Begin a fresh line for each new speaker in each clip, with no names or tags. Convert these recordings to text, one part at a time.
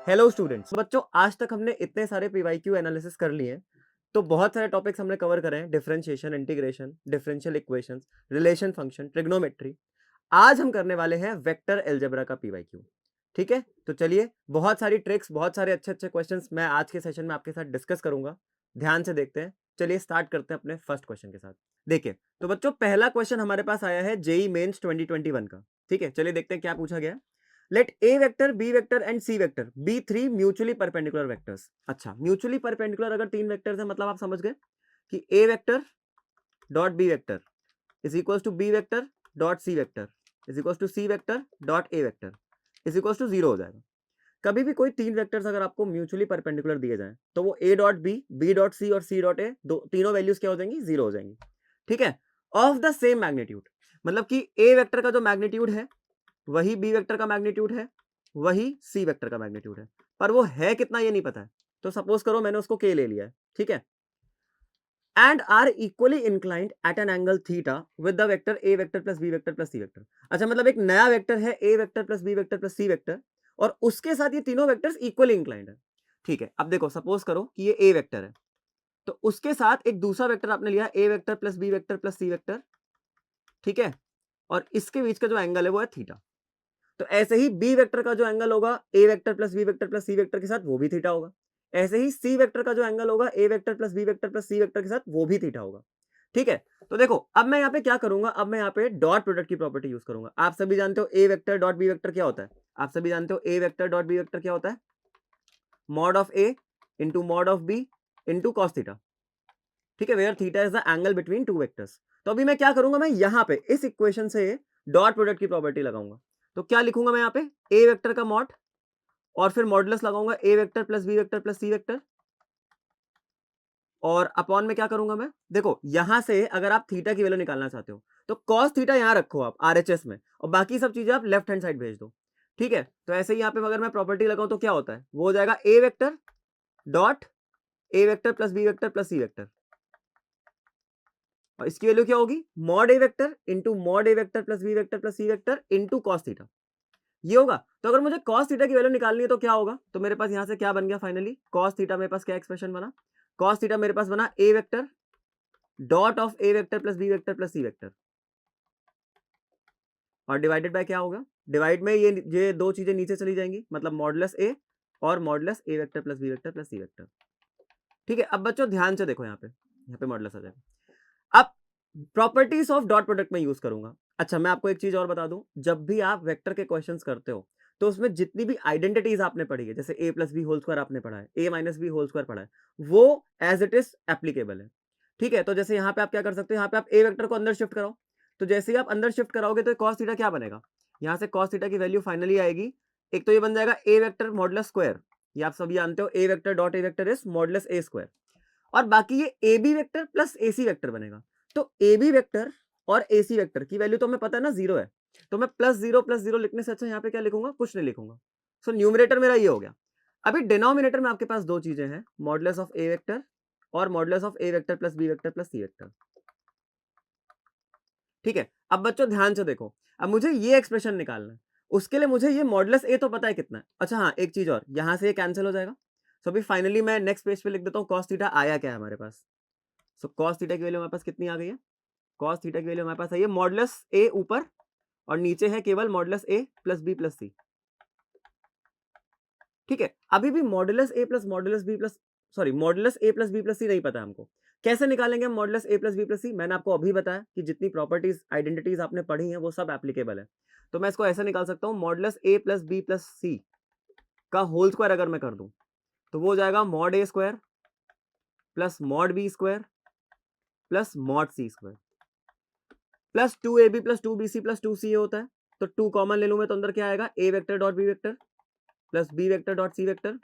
Hello students. बच्चों, आज तक हमने इतने सारे पीवाईक्यू एनालिसिस कर लिए हैं, तो बहुत सारे टॉपिक्स हमने कवर करे हैं। Differentiation, integration, differential equations, relation function, trigonometry. आज हम करने वाले हैं वेक्टर अलजेब्रा का पीवाईक्यू। ठीक है, तो चलिए, बहुत सारी ट्रिक्स, बहुत सारे अच्छे अच्छे क्वेश्चंस मैं आज के सेशन में आपके साथ डिस्कस करूंगा। ध्यान से देखते हैं। चलिए स्टार्ट करते हैं अपने फर्स्ट क्वेश्चन के साथ। देखिए, तो बच्चों, पहला क्वेश्चन हमारे पास आया है जेई मेंस 2021 का। ठीक है, चलिए देखते हैं क्या पूछा गया। Let A vector, B vector and C vector be three mutually perpendicular vectors. अच्छा, म्यूचुअली परपेंडिकुलर अगर तीन वेक्टर्स है, मतलब आप समझ गए कि a vector dot B vector is equal to b vector dot C vector is equal to c vector dot A vector is equal to zero हो जाएगा। कभी भी कोई तीन वेक्टर्स अगर आपको म्यूचुअली परपेंडिकुलर दिए जाए, तो वो A dot B dot C और सी डॉट ए, दो तीनों वैल्यूज क्या हो जाएंगी? जीरो हो जाएंगी। ठीक है, ऑफ द सेम मैग्नीट्यूड, मतलब कि ए वेक्टर का जो मैग्नीट्यूड है वही बी वेक्टर का मैग्नीट्यूड है, वही सी वेक्टर का मैग्नीट्यूड है, पर वो है कितना ये नहीं पता है। तो सपोज करो मैंने उसको के ले लिया है। ठीक है, and are equally inclined at an angle theta with the vector a vector plus B vector plus C vector. अच्छा, मतलब एक नया वेक्टर है a vector plus B vector plus C vector, और उसके साथ ये तीनों वेक्टर्स इक्वली इंक्लाइंड है। ठीक है, अब देखो, सपोज करो कि ये ए वेक्टर है, तो उसके साथ एक दूसरा वेक्टर आपने लिया a vector plus B vector plus C vector. ठीक है, और इसके बीच का जो एंगल है वो है थीटा। तो ऐसे ही बी वेक्टर का जो एंगल होगा a vector plus B vector plus C vector के साथ, वो भी थीटा होगा। ऐसे ही सी वेक्टर का जो एंगल होगा a vector plus B vector plus C vector के साथ, वो भी थीटा होगा। ठीक है, तो देखो अब मैं यहाँ पे क्या करूंगा, अब मैं यहाँ पे डॉट प्रोडक्ट की प्रॉपर्टी यूज करूंगा। आप सभी जानते हो ए वेक्टर डॉट बी वेक्टर क्या होता है? आप सभी जानते हो ए वेक्टर डॉट बी वेक्टर क्या होता है? Mod of A into mod of B into cos theta. ठीक है, where theta is the angle between two vectors. तो अभी मैं क्या करूंगा, मैं यहाँ पे इस इक्वेशन से डॉट प्रोडक्ट की प्रॉपर्टी लगाऊंगा। तो क्या लिखूंगा मैं यहाँ पे? ए वेक्टर का मॉड और फिर मॉडुलस लगाऊंगा a vector plus B vector plus C vector, और अपॉन में क्या करूंगा मैं? देखो, यहां से अगर आप थीटा की वैल्यू निकालना चाहते हो तो कॉस थीटा यहां रखो आप आरएचएस में, और बाकी सब चीजें आप लेफ्ट हैंड साइड भेज दो। ठीक है, तो ऐसे ही यहाँ पे अगर मैं प्रॉपर्टी लगाऊं तो क्या होता है? वो हो जाएगा a vector dot A vector plus B vector plus C vector, और इसकी वैल्यू क्या होगी? Mod a vector into mod a vector plus B vector plus C vector into cos theta. ये होगा। तो अगर मुझे cos थीटा की वैल्यू निकालनी है तो क्या होगा? तो मेरे पास यहां से क्या बन गया फाइनली? cos थीटा मेरे पास क्या एक्सप्रेशन बना? cos थीटा मेरे पास बना a vector dot of A vector plus B vector plus C vector, और डिवाइडेड बाय क्या होगा? डिवाइड में ये दो चीजें नीचे चली जाएंगी, मतलब मॉडुलस ए और modulus a vector plus B vector plus C vector. ठीक है, अब बच्चों ध्यान से देखो, यहाँ पे मॉडुलस आ जाएगा। अब प्रॉपर्टीज ऑफ डॉट प्रोडक्ट में यूज करूंगा। अच्छा, मैं आपको एक चीज और बता दूं, जब भी आप वेक्टर के क्वेश्चंस करते हो तो उसमें जितनी भी आइडेंटिटीज आपने पढ़ी है, जैसे ए प्लस बी होल स्क्वायर आपने पढ़ा है, ए माइनस बी होल स्क्वायर पढ़ा है, वो एज इट इज एप्लीकेबल है। ठीक है, तो जैसे यहाँ पे आप क्या कर सकते हो, यहाँ पे आप ए वेक्टर को अंदर शिफ्ट कराओ, तो जैसे ही आप अंदर शिफ्ट कराओगे तो कॉस थीटा क्या बनेगा? यहाँ से कॉस थीटा की वैल्यू फाइनली आएगी। एक तो ये बन जाएगा ए वेक्टर मॉडुलस स्क्वायर, ये आप सभी जानते हो, ए vector dot A vector is modulus a square, और बाकी ये a b vector plus a c vector बनेगा। तो ए बी वेक्टर और ए सी वेक्टर की वैल्यू तो हमें पता है ना, जीरो है, तो मैं प्लस जीरो लिखने से अच्छा यहाँ पे क्या लिखूंगा? कुछ नहीं लिखूंगा। सो न्यूमरेटर मेरा ये हो गया। अभी डिनोमिनेटर में आपके पास दो चीजें हैं, मॉडुलस ऑफ ए वेक्टर और modulus of A vector plus B vector plus C vector. ठीक है, अब बच्चों ध्यान से देखो, अब मुझे ये एक्सप्रेशन निकालना है। उसके लिए मुझे ये मॉडुलस ए तो पता है कितना है। अच्छा हाँ, एक चीज और, यहां से ये कैंसिल हो जाएगा। सो अभी फाइनली मैं नेक्स्ट पेज पे लिख देता हूँ कॉस थीटा आया क्या है हमारे पास। सो कॉस थीटा की वैल्यू हमारे पास कितनी आ गई है? कॉस थीटा की वैल्यू हमारे पास आई है मॉडुलस ए ऊपर, और नीचे है केवल modulus a plus b plus c. ठीक है, अभी भी modulus a plus modulus B plus, sorry, modulus a plus b plus c नहीं पता हमको। कैसे निकालेंगे हम modulus a plus b plus c? मैंने आपको अभी बताया कि जितनी प्रॉपर्टीज आइडेंटिटीज आपने पढ़ी हैं वो सब एप्लीकेबल है। तो मैं इसको ऐसे निकाल सकता हूं, modulus a plus b plus c का होल स्क्वायर अगर मैं कर दूं तो वो हो जाएगा mod A square plus mod b square plus mod c square plus two a b plus two b c plus two c होता है। तो टू कॉमन ले लूं मैं तो अंदर क्या आएगा? A vector dot B vector plus B vector dot C vector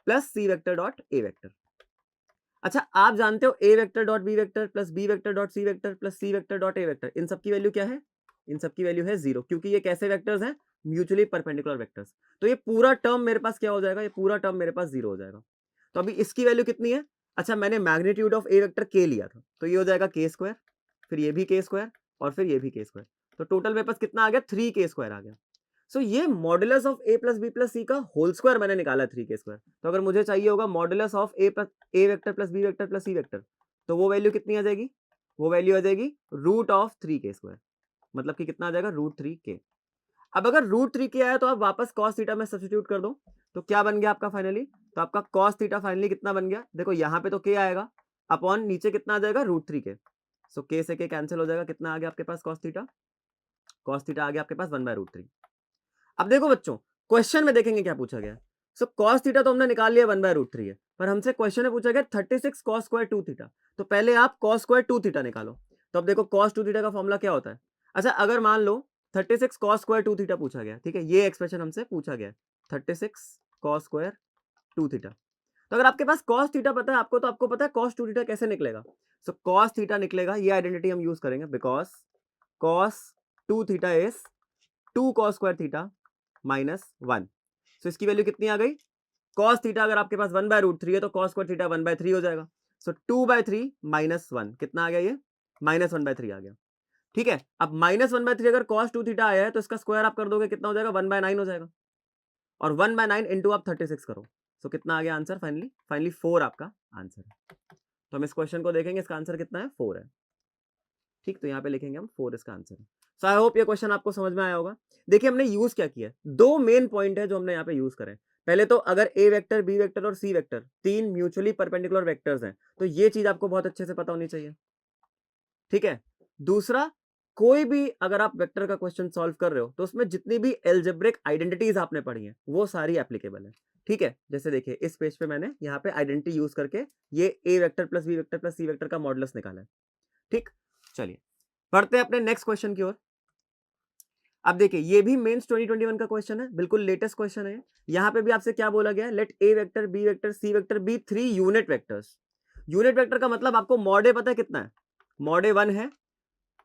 plus C vector dot A vector. अच्छा, आप जानते हो ए vector dot B vector plus B vector dot सी वेक्टर प्लस सी वेक्टर डॉट ए वेक्टर, इन सब की वैल्यू क्या है? इन सब की वैल्यू है जीरो, क्योंकि ये कैसे वेक्टर्स हैं? Mutually perpendicular vectors. तो ये पूरा टर्म मेरे पास क्या हो जाएगा? ये पूरा टर्म मेरे पास जीरो हो जाएगा। तो अभी इसकी वैल्यू कितनी है? अच्छा, मैंने मैग्नीट्यूड ऑफ ए वेक्टर के लिया था, तो ये हो जाएगा के स्क्वायर, फिर ये भी के स्क्वायर, और फिर ये भी के स्क्वायर। तो टोटल मेरे पास कितना आ गया? 3 के स्क्वायर आ गया। सो ये modulus of a plus b plus c का होल स्क्वायर मैंने निकाला 3k²। तो अगर मुझे चाहिए होगा modulus of a vector plus b vector plus c vector, तो वो वैल्यू कितनी आ जाएगी? वो वैल्यू आ जाएगी रूट ऑफ 3k², मतलब कि कितना आ जाएगा? √3k। अब अगर √3k आया तो आप वापस cos थीटा में सब्स्टिट्यूट कर दो, तो क्या बन गया आपका फाइनली? तो आपका cos थीटा फाइनली कितना बन गया? देखो यहाँ पे तो k आएगा, अपॉन नीचे कितना आ जाएगा? √3k। सो k से k कैंसिल हो जाएगा, कितना आ गया आपके पास cos थीटा? cos थीटा आ गया आपके पास 1/√3। अब देखो बच्चों, क्वेश्चन में देखेंगे क्या पूछा गया है। सो cos थीटा तो हमने निकाल लिया 1/√3 है, पर हमसे क्वेश्चन में पूछा गया 36 cos स्क्वायर 2 थीटा। तो पहले आप cos स्क्वायर 2 थीटा निकालो। तो अब देखो cos 2 थीटा का फॉर्मूला क्या होता है? अच्छा, अगर मान लो 36 cos स्क्वायर 2 थीटा पूछा गया, ठीक है, ये एक्सप्रेशन हमसे पूछा गया 36 cos स्क्वायर 2 थीटा। तो अगर आपके पास cos थीटा पता है आपको, तो आपको पता है cos 2 थीटा कैसे निकलेगा? सो cos थीटा निकलेगा, ये आइडेंटिटी हम यूज करेंगे, because cos 2 theta is 2 cos square theta -1। सो इसकी वैल्यू कितनी आ गई? cos थीटा अगर आपके पास 1/√3 है तो cos स्क्वायर थीटा 1/3 हो जाएगा। सो 2/3 -1 कितना आ गया? ये -1/3 आ गया। ठीक है, अब -1/3 अगर cos 2 थीटा आया है तो इसका स्क्वायर आप कर दोगे, कितना हो जाएगा? 1/9 हो जाएगा। और 1/9 इंटू आप 36 करो, सो कितना आ गया आंसर? फाइनली 4 आपका आंसर है। तो हम इस क्वेश्चन को देखेंगे, इसका आंसर कितना है? 4 है। ठीक, तो यहाँ पे लिखेंगे हम 4 इसका आंसर है। सो आई होप ये क्वेश्चन आपको समझ में आया होगा। देखिए हमने यूज क्या किया है, दो मेन पॉइंट है जो हमने यहाँ पे यूज करें। पहले तो अगर ए वेक्टर, बी वेक्टर और सी वेक्टर तीन म्यूचुअली परपेंडिकुलर वेक्टर्स हैं, तो ये चीज आपको बहुत अच्छे से पता होनी चाहिए। ठीक है, दूसरा, कोई भी अगर आप वेक्टर का क्वेश्चन सॉल्व कर रहे हो तो उसमें जितनी भी एल्जेब्रिक आइडेंटिटीज आपने पढ़ी हैं वो सारी एप्लीकेबल है। ठीक है, जैसे देखिए इस पेज पे मैंने यहाँ पे आइडेंटिटी यूज करके ये a vector plus B vector plus C vector का मॉडुलस निकाला है। ठीक, चलिए बढ़ते हैं अपने नेक्स्ट क्वेश्चन की ओर। अब देखिए ये भी मेंस 2021 का क्वेश्चन है, बिल्कुल लेटेस्ट क्वेश्चन है। यहाँ पे भी आपसे क्या बोला गया है? Let A vector, B vector, c vector be 3 unit vectors. Unit vector का मतलब आपको मॉड ए पता है कितना है? मॉड ए 1 है,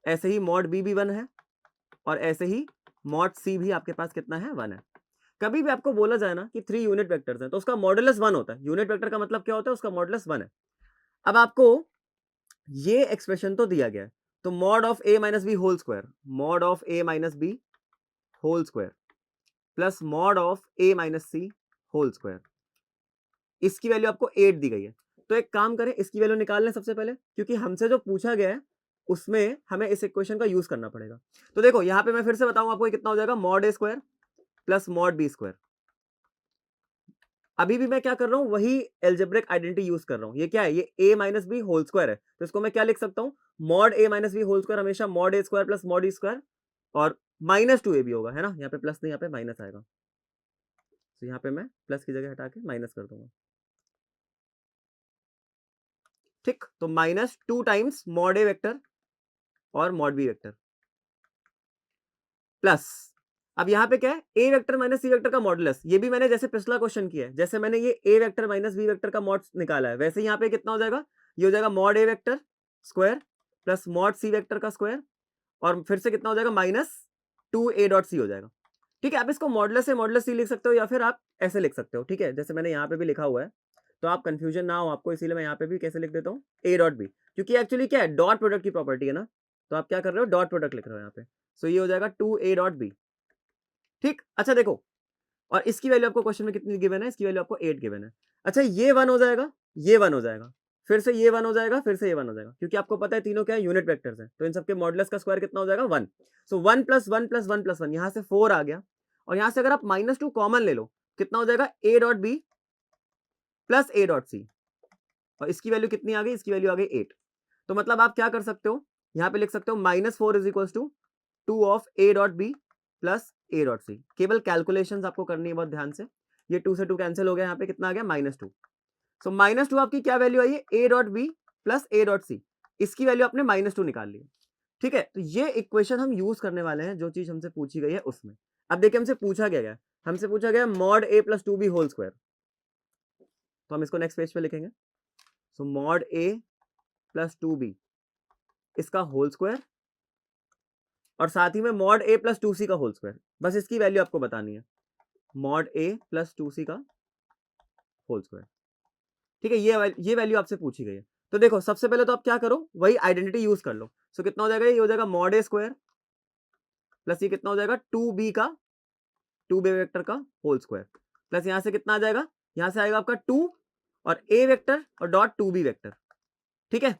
ऐसे ही मॉड बी भी 1 है, और ऐसे ही मॉड सी भी आपके पास कितना है? 1 है। कभी भी आपको बोला जाए ना कि 3 यूनिट वेक्टर्स हैं तो उसका मॉडुलस 1 होता है। यूनिट वेक्टर का मतलब क्या होता है? उसका मॉडुलस 1 है। अब आपको ये एक्सप्रेशन तो दिया गया है, तो mod of A minus B whole square, mod of A minus B whole square plus mod of A minus C whole square, इसकी वैल्यू आपको 8 दी गई है। तो एक काम करें, इसकी वैल्यू निकाल लें सबसे पहले, क्योंकि हमसे जो पूछा गया है उसमें हमें इस इक्वेशन का यूज करना पड़ेगा। तो देखो यहां पे मैं फिर से बताऊं आपको, कितना हो जाएगा? मॉड ए square plus mod b square. अभी भी मैं क्या कर रहा हूं? वही एल्जेब्रिक आइडेंटिटी यूज कर रहा हूं। ये क्या है? ये a minus B whole square है, तो इसको मैं क्या लिख सकता हूं? Mod a minus B whole square हमेशा मॉड ए square plus mod E square, और -2a भी होगा, है ना? यहाँ पे प्लस नहीं, यहाँ पे माइनस आएगा, तो यहाँ पे मैं प्लस की जगह हटा के माइनस कर दूंगा। ठीक, तो -2 टाइम्स मॉड ए वेक्टर और मॉड बी वेक्टर प्लस, अब यहाँ पे क्या है? A vector minus C vector का मॉडुलस। ये भी मैंने जैसे पिछला क्वेश्चन किया है, जैसे मैंने ये a vector minus b vector का मॉड निकाला है, वैसे यहाँ पे कितना हो जाएगा? ये हो जाएगा mod a vector square plus mod c vector का स्क्वायर, और फिर से कितना हो जाएगा? -2a.c हो जाएगा। ठीक है, आप इसको मॉडुलस से मॉडुलस सी लिख सकते हो, या फिर आप ऐसे लिख सकते हो। ठीक है, जैसे मैंने यहाँ पे भी लिखा हुआ है, तो आप कंफ्यूजन ना हो आपको, इसीलिए मैं यहाँ पे भी कैसे लिख देता हूँ? a.b, क्योंकि एक्चुअली क्या है? डॉट प्रोडक्ट की प्रॉपर्टी है ना, तो आप क्या कर रहे हो? डॉट प्रोडक्ट लिख रहे हो यहाँ पे। सो ये हो जाएगा 2a.b। ठीक, अच्छा देखो, और इसकी वैल्यू आपको क्वेश्चन में कितनी गिवन है? इसकी वैल्यू आपको 8 गिवन है। अच्छा, ये 1 हो जाएगा, ये 1 हो जाएगा, फिर से ये 1 हो जाएगा, फिर से ये 1 हो जाएगा, क्योंकि आपको पता है तीनों क्या है? यूनिट वेक्टर्स हैं, तो इन सबके मॉडुलस का स्क्वायर कितना हो जाएगा? 1। सो 1 प्लस 1 प्लस 1 प्लस 1, यहाँ से 4 आ गया, और यहाँ से अगर आप -2 कॉमन ले लो, कितना हो जाएगा? a.b प्लस a.c, और इसकी वैल्यू कितनी आ गई? इसकी वैल्यू आ गई 8। तो मतलब आप क्या कर सकते हो? यहाँ पे लिख सकते हो -4 is equal to 2 of a.b plus a.c। केवल कैलकुलेशंस आपको करनी है बहुत ध्यान से। ये 2 से 2 कैंसिल हो गया, यहाँ पे कितना आ गया? -2। सो -2 आपकी क्या वैल्यू आई है? a.b प्लस a.c, इसकी वैल्यू आपने -2 निकाल ली है। ठीक है, तो ये इक्वेशन हम यूज करने वाले हैं जो चीज हमसे पूछी गई है उसमें। अब देखिए हमसे पूछा गया है, हमसे पूछा गया mod a plus 2b whole square, तो हम इसको नेक्स्ट पेज पे लिखेंगे। सो मॉड a प्लस 2b इसका होल स्क्वायर, और साथ ही में मॉड a प्लस 2c का होल स्क्वायर, बस इसकी वैल्यू आपको बतानी है, मॉड a प्लस 2c का होल स्क्वायर। ठीक है, ये वैल्यू आपसे पूछी गई है। तो देखो सबसे पहले तो आप क्या करो? वही आइडेंटिटी यूज कर लो। सो कितना हो जाएगा? ये हो जाएगा मॉड a स्क्वायर प्लस ये कितना हो जाएगा? 2b का 2 बी वेक्टर का होल स्क्वायर प्लस यहाँ से कितना आ जाएगा, यहाँ से आएगा आपका 2 और ए वेक्टर और डॉट 2 बी वेक्टर, ठीक है,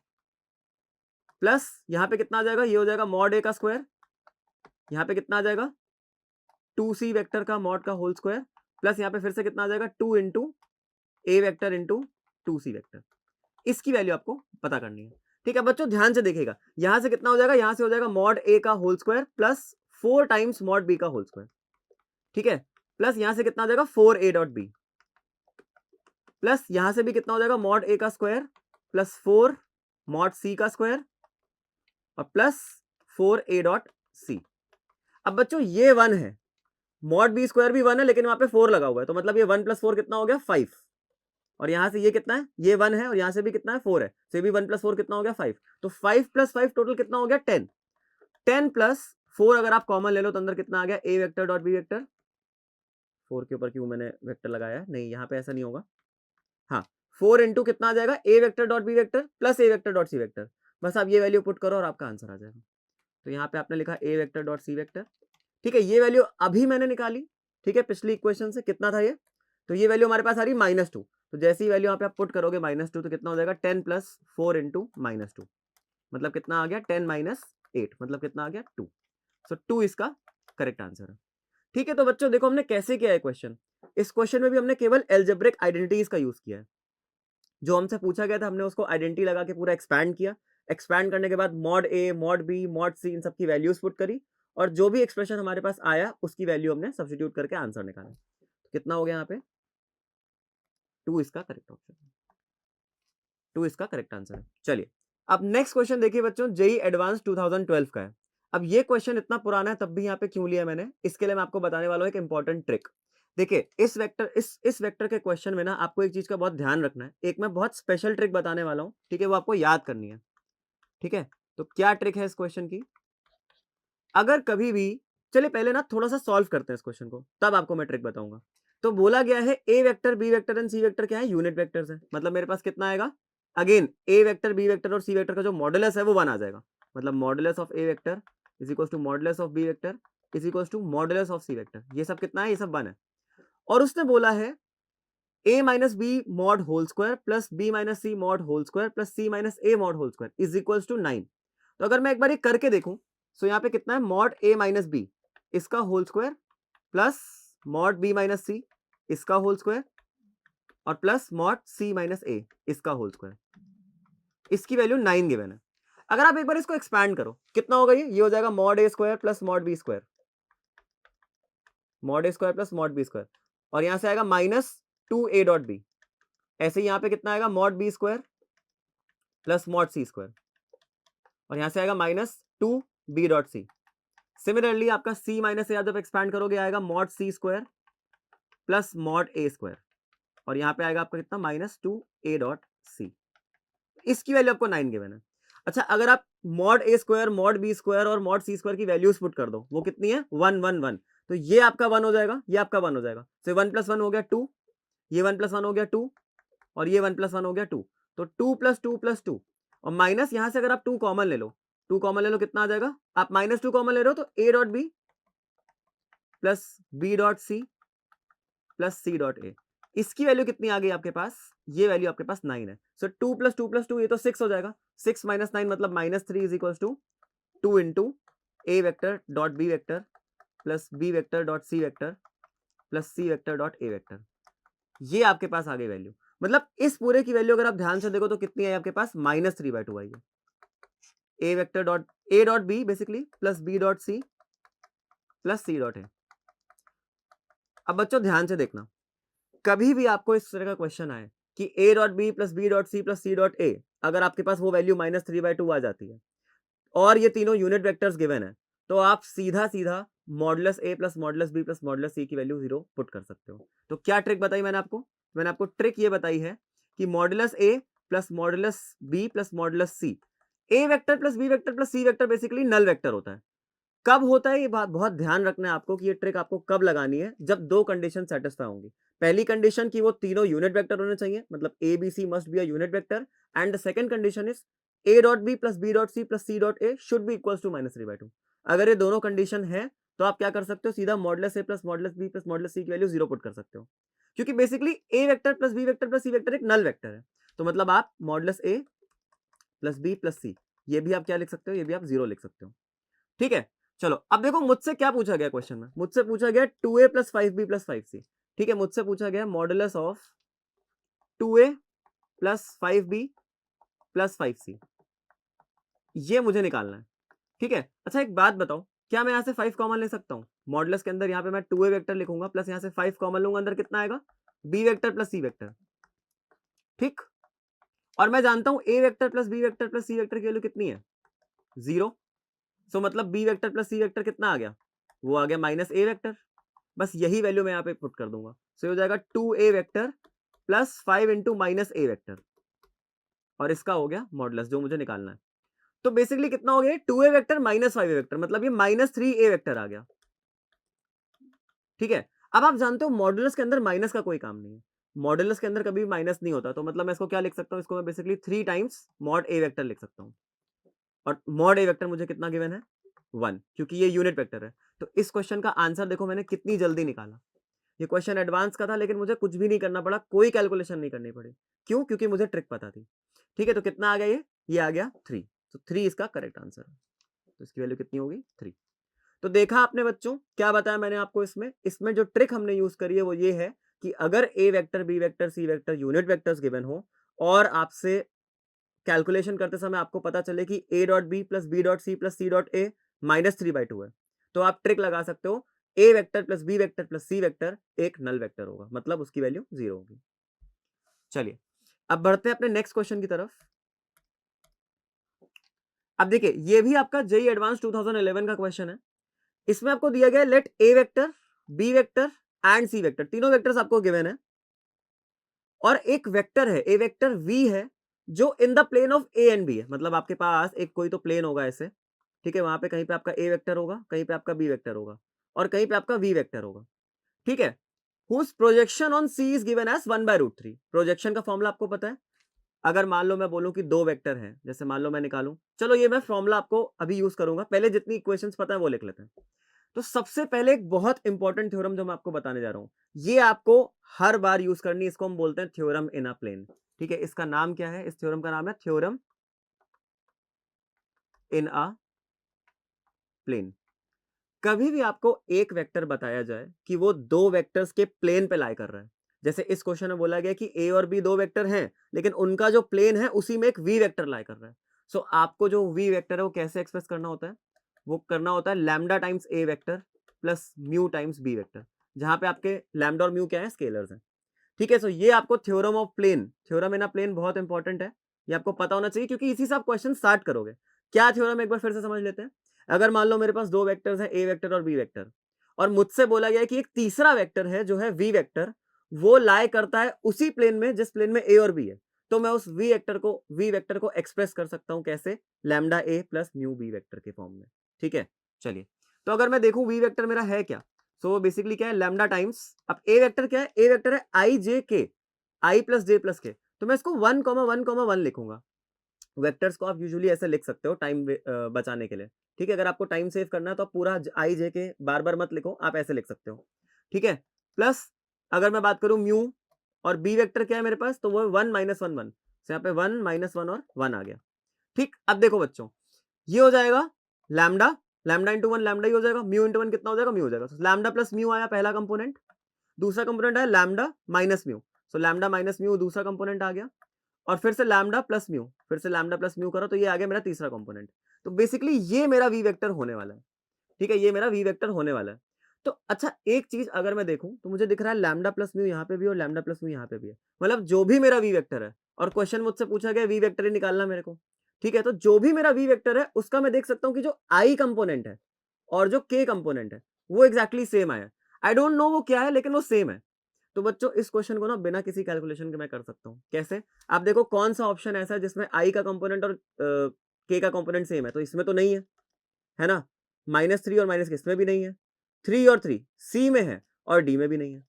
प्लस यहाँ पे कितना आ जाएगा, ये हो जाएगा मॉड ए का स्क्वायर, यहाँ पे कितना आ जाएगा 2c वेक्टर का मॉड का होल स्क्वायर प्लस यहाँ पे फिर से कितना आ जाएगा 2 इंटू ए वेक्टर इंटू 2c वेक्टर। इसकी वैल्यू आपको पता करनी है, ठीक है बच्चों, ध्यान से देखिएगा, यहां से कितना हो जाएगा, यहां से हो जाएगा मॉड ए का whole square plus 4 times mod B का होल स्क्वायर, ठीक है, प्लस यहां से कितना हो जाएगा 4a डॉट बी प्लस यहां से भी कितना हो जाएगा मॉड ए का स्क्वायर प्लस 4 मॉड सी का स्क्वायर और प्लस 4a डॉट सी। अब बच्चों ये 1 है, मॉड बी स्क्वायर भी 1 है लेकिन वहां पे 4 लगा हुआ है, तो मतलब ये 1 प्लस 4 कितना हो गया 5, और यहां से ये कितना है, ये 1 है और यहां से भी कितना है 4 है, तो ये भी 1 प्लस 4 कितना हो गया 5, तो 5 प्लस 5 टोटल कितना हो गया 10, 10 प्लस 4 अगर आप कॉमन ले लो तो अंदर कितना आ गया ए वेक्टर डॉट बी वेक्टर, 4 के ऊपर क्यों मैंने वेक्टर लगाया है, नहीं यहाँ पे ऐसा नहीं होगा, हाँ 4 इंटू कितना आ जाएगा a vector dot B vector plus a vector dot C vector, बस आप ये वैल्यू पुट करो और आपका आंसर आ जाएगा। तो यहाँ पे आपने लिखा ए वेक्टर डॉट सी वेक्टर, ठीक है, ये वैल्यू अभी मैंने निकाली, ठीक है, पिछली इक्वेशन से कितना था ये, तो ये वैल्यू हमारे पास आ रही -2, तो जैसी वैल्यू यहाँ पे आप पुट करोगे -2 तो कितना हो जाएगा 10 प्लस 4 इंटू -2, मतलब कितना आ गया 10 माइनस 8, मतलब कितना आ गया 2, सो 2 इसका करेक्ट आंसर है, ठीक है। तो बच्चों देखो हमने कैसे किया है क्वेश्चन, इस क्वेश्चन में भी हमने केवल एल्जेब्रिक आइडेंटिटीज का यूज किया है, जो हमसे पूछा गया था हमने उसको आइडेंटिटी लगा के पूरा एक्सपैंड किया, एक्सपैंड करने के बाद mod a mod B mod सी इन सब की वैल्यूज पुट करी और जो भी एक्सप्रेशन हमारे पास आया उसकी वैल्यू हमने सब्स्टिट्यूट करके आंसर निकाला, कितना हो गया यहाँ पे 2 इसका करेक्ट ऑप्शन, 2 इसका करेक्ट आंसर है। चलिए अब नेक्स्ट क्वेश्चन देखिए बच्चों, जेई एडवांस 2012 का है। अब ये क्वेश्चन इतना पुराना है तब भी यहाँ पे क्यों लिया मैंने, इसके लिए मैं आपको बताने वाला हूँ एक इंपॉर्टेंट ट्रिक। देखिए इस वेक्टर के क्वेश्चन में ना आपको एक चीज का बहुत ध्यान रखना है, एक मैं बहुत स्पेशल ट्रिक बताने वाला हूँ, ठीक है, वो आपको याद करनी है, ठीक है। तो क्या ट्रिक है इस क्वेश्चन की, अगर कभी भी, चलिए पहले ना थोड़ा सा सॉल्व करते हैं इस क्वेश्चन को, तब आपको मैं ट्रिक बताऊंगा। तो बोला गया है a vector B vector and C vector क्या है, यूनिट वेक्टर्स है, मतलब मेरे पास कितना आएगा, अगेन ए वेक्टर बी वेक्टर और सी वेक्टर का जो मॉडुलस है वो 1 आ जाएगा, मतलब modulus of A vector is equal to modulus of B vector is equal to modulus of C vector, ये सब कितना है, ये सब 1 है। और उसने बोला है a minus B mod whole square plus B minus C mod whole square plus C minus A mod whole square is equal to 9। तो अगर मैं एक बार ये करके देखूं तो यहाँ पे कितना है, मॉड ए माइनस बी इसका whole square plus mod b minus c इसका होल स्क्वायर और plus mod c minus a इसका होल स्क्वायर, इसकी वैल्यू 9 गिवन है। अगर आप एक बार इसको एक्सपैंड करो कितना होगा, ये हो जाएगा मॉड ए square plus mod b square, mod ए square plus mod b square, और यहां से आएगा -2a डॉट बी, ऐसे ही यहां पे कितना आएगा mod b square plus mod c square, और यहां से आएगा -2b डॉट सी। सिमिलरली आपका c माइनस ए जब एक्सपैंड करोगे आएगा mod c square plus mod ए स्क्वायर, और यहां पे आएगा आपका कितना -2a डॉट सी, इसकी वैल्यू आपको 9 गिवन है। अच्छा अगर आप मॉड ए स्क्वायर मॉड बी स्क्वायर और मॉड सी स्क्वायर की वैल्यूज पुट कर दो, वो कितनी है 1 1 1, तो ये आपका 1 हो जाएगा, ये आपका 1 हो जाएगा, तो 1 प्लस 1 हो गया 2, ये 1 प्लस 1 हो गया 2 और ये 1 प्लस 1 हो गया 2, तो 2 प्लस 2 प्लस 2 और माइनस यहां से अगर आप 2 कॉमन ले लो, 2 कॉमन ले लो कितना आ जाएगा, आप -2 कॉमन ले रहे हो तो a dot B plus B dot C plus C dot A, इसकी वैल्यू कितनी आ गई आपके पास, ये वैल्यू आपके पास 9 है। सो 2 प्लस 2 प्लस 2 ये तो 6 हो जाएगा, 6 माइनस 9 मतलब -3 is equal to 2 into A vector dot B vector plus B vector dot C vector plus C vector dot A vector, ये आपके पास आ गई वैल्यू। मतलब इस पूरे की वैल्यू अगर आप ध्यान से देखो तो कितनी है आपके पास, -3/2 आई है, a vector dot a dot b basically plus B dot C plus C dot a. अब बच्चों ध्यान से देखना, कभी भी आपको इस तरह का क्वेश्चन आए कि a dot B plus B dot C plus C dot A, अगर आपके पास वो वैल्यू -3/2 आ जाती है और ये तीनों यूनिट वेक्टर्स गिवन है, तो आप सीधा सीधा modulus a plus modulus B plus modulus c की वैल्यू 0 पुट कर सकते हो। तो क्या ट्रिक बताई मैंने आपको ट्रिक ये बताई है कि modulus a plus modulus B plus modulus C, A vector plus B vector plus C vector basically null vector होता है। कब होता है ये बात बहुत ध्यान रखना है आपको कि ये ट्रिक आपको कब लगानी है, जब 2 कंडीशन सेटिस्फाई होंगी। पहली कंडीशन कि वो तीनों यूनिट वेक्टर होने चाहिए, मतलब A B C must be a unit vector, and the second condition is a dot B plus B dot C plus C dot A should be equals to -3/2। अगर ये दोनों condition है तो आप क्या कर सकते हो, सीधा modulus a plus modulus B plus modulus c की वैल्यू 0 पुट कर सकते हो, क्योंकि basically a vector plus B vector plus C vector एक नल वेक्टर है। तो मतलब आप modulus a plus b plus c, ये भी आप क्या लिख सकते हो, ये भी आप 0 लिख सकते हो। ठीक है, चलो अब देखो मुझसे क्या पूछा गया क्वेश्चन में, मुझसे पूछा गया 2a plus 5b plus 5c। ठीक है, मुझसे पूछा गया modulus of 2a plus 5b plus 5c, ये मुझे निकालना है। ठीक है, अच्छा एक बात बताओ, क्या मैं यहाँ से 5 कॉमन ले सकता हूँ? मॉडुलस के अंदर यहाँ पे मैं 2a वेक्टर लिखूंगा प्लस यहाँ से 5 कॉमन लूंगा, अंदर कितना आएगा, b vector plus c vector. ठीक, और मैं जानता हूं a vector plus b vector plus c vector की वैल्यू कितनी है, 0। सो मतलब b vector plus c vector कितना आ गया, वो आ गया माइनस a वेक्टर। बस यही वैल्यू मैं यहाँ पे पुट कर दूंगा, सो हो जाएगा 2a vector plus 5 into minus a vector, और इसका हो गया मॉडुलस जो मुझे निकालना है। तो बेसिकली कितना हो गया, 2a vector minus 5a vector, मतलब ये माइनस 3a वेक्टर आ गया। ठीक है, अब आप जानते हो मॉडुलस के अंदर माइनस का कोई काम नहीं है, मॉडुलस के अंदर कभी माइनस नहीं होता, तो मतलब मैं इसको क्या लिख सकता हूँ, इसको मैं basically 3 times mod a vector लिख सकता हूँ, और मॉड a वेक्टर मुझे कितना गिवन है, 1, क्योंकि ये यूनिट वेक्टर है। तो इस क्वेश्चन का आंसर देखो मैंने कितनी जल्दी निकाला। ये क्वेश्चन एडवांस का था, लेकिन मुझे कुछ भी नहीं करना पड़ा, कोई कैलकुलेशन नहीं करनी पड़ी। क्यों? क्योंकि मुझे ट्रिक पता थी। ठीक है, तो कितना आ गया ये आ गया 3। तो 3 इसका करेक्ट आंसर है। तो इसकी वैल्यू कितनी होगी, 3। तो देखा आपने बच्चों, क्या बताया मैंने आपको इसमें जो ट्रिक हमने यूज करी है वो ये है कि अगर a vector B vector c vector unit vectors given हो, और आपसे कैलकुलेशन करते समय आपको पता चले कि a dot B plus B dot C plus C dot A minus 3/2 है, तो आप ट्रिक लगा सकते हो, a vector plus B vector plus C vector एक नल वेक्टर होगा, मतलब उसकी वैल्यू 0 होगी। चलिए अब बढ़ते हैं अपने नेक्स्ट क्वेश्चन की तरफ। अब देखिए ये भी आपका जेई एडवांस 2011 का क्वेश्चन है। इसमें आपको दिया गया let A vector B vector and C vector, तीनों वेक्टर्स आपको गिवन है, और एक वेक्टर है ए वेक्टर वी है जो in the plane of A and B है, मतलब आपके पास एक कोई तो प्लेन होगा ऐसे। ठीक है, वहां पे कहीं पे आपका ए वेक्टर होगा, कहीं पे आपका बी वेक्टर होगा, और कहीं पे आपका वी वेक्टर होगा। ठीक है, whose projection on C is given as 1/√3। Projection का फॉर्मूला आपको पता है, अगर मान लो मैं बोलूं कि दो वेक्टर हैं, जैसे मान लो मैं निकालूं, चलो ये मैं फॉर्मूला आपको अभी यूज करूंगा, पहले जितनी इक्वेशंस पता है वो लिख लेते हैं। तो सबसे पहले एक बहुत इंपॉर्टेंट थ्योरम जो मैं आपको बताने जा रहा हूं, ये आपको हर बार यूज करनी है, इसको हम बोलते हैं थ्योरम इन अ प्लेन। ठीक है, इसका नाम क्या है, इस थ्योरम का नाम है थ्योरम इन अ प्लेन। कभी भी आपको एक वेक्टर बताया जाए कि वो दो वेक्टर्स के प्लेन पे लाई कर रहा है, जैसे इस क्वेश्चन में बोला गया कि ए और बी दो वेक्टर हैं, लेकिन उनका जो प्लेन है उसी में एक वी वेक्टर लाई कर रहा है। सो आपको जो वी वेक्टर है वो कैसे एक्सप्रेस करना होता है, वो करना होता है lambda times a vector plus mu times b vector, जहां पे आपके लैम्डा और म्यू क्या है, स्केलर्स हैं। ठीक है, सो ये आपको theorem of plane, theorem in a plane बहुत इंपॉर्टेंट है, ये आपको पता होना चाहिए, क्योंकि इसी से आप क्वेश्चन स्टार्ट करोगे। क्या थ्योरम, एक बार फिर से समझ लेते हैं। अगर मान लो मेरे पास दो वेक्टर्स हैं, ए वेक्टर और बी वेक्टर, और मुझसे बोला गया है कि एक तीसरा वेक्टर है जो है वी वेक्टर, वो लाई करता है उसी प्लेन में जिस प्लेन में ए और बी है, तो मैं उस वी वेक्टर को एक्सप्रेस कर सकता हूं कैसे, लैम्डा ए प्लस म्यू बी वेक्टर के फॉर्म में। ठीक है, चलिए, तो अगर मैं देखूं वी वेक्टर मेरा है क्या, सो बेसिकली क्या है, लैम्डा टाइम्स, अब ए वेक्टर क्या है, ए वेक्टर है आई जे के, आई प्लस जे प्लस के, तो मैं इसको 1,1,1 लिखूंगा। वेक्टर्स को आप यूजुअली ऐसे लिख सकते हो टाइम बचाने के लिए। ठीक है, अगर आपको टाइम सेव करना है तो आप पूरा आई जे के बार बार मत लिखो, आप ऐसे लिख सकते हो। ठीक है, प्लस अगर मैं बात करूं म्यू, और बी वेक्टर क्या है मेरे पास, तो वो 1 - 1 1, यहाँ पे 1 - 1 और 1 आ गया। ठीक, अब देखो बच्चों, ये हो जाएगा लैम्डा, लैम्डा इंटू 1 लैम्डा ही हो जाएगा, म्यू इंटू 1 कितना हो जाएगा, म्यू हो जाएगा। लैम्डा प्लस म्यू आया पहला कंपोनेंट, दूसरा कंपोनेंट आया लैम्डा माइनस म्यू, सो लैम्डा माइनस म्यू दूसरा कंपोनेंट आ गया, और फिर से लैम्डा प्लस म्यू, फिर से लैम्डा प्लस म्यू करो तो ये आ गया मेरा तीसरा कंपोनेंट। तो बेसिकली ये मेरा वी वेक्टर होने वाला है। ठीक है, ये मेरा वी वेक्टर होने वाला है। तो अच्छा एक चीज अगर मैं देखूं तो मुझे दिख रहा है लैम्डा प्लस म्यू यहाँ पे भी और लैम्डा प्लस म्यू यहाँ पे भी है, मतलब जो भी मेरा वी वेक्टर है, और क्वेश्चन मुझसे पूछा गया वी वेक्टर ही निकालना मेरे को। ठीक है, तो जो भी मेरा वी वेक्टर है उसका मैं देख सकता हूँ कि जो आई कंपोनेंट है और जो के कंपोनेंट है वो एग्जैक्टली सेम आया। आई डोंट नो वो क्या है, लेकिन वो सेम है। तो बच्चों इस क्वेश्चन को ना बिना किसी कैलकुलेशन के मैं कर सकता हूँ। कैसे? आप देखो कौन सा ऑप्शन ऐसा है जिसमें आई का कंपोनेंट और के का कंपोनेंट सेम है, तो इसमें तो नहीं है ना। -3 और माइनस के इसमें भी नहीं है, 3 और 3 सी में है और डी में भी नहीं है,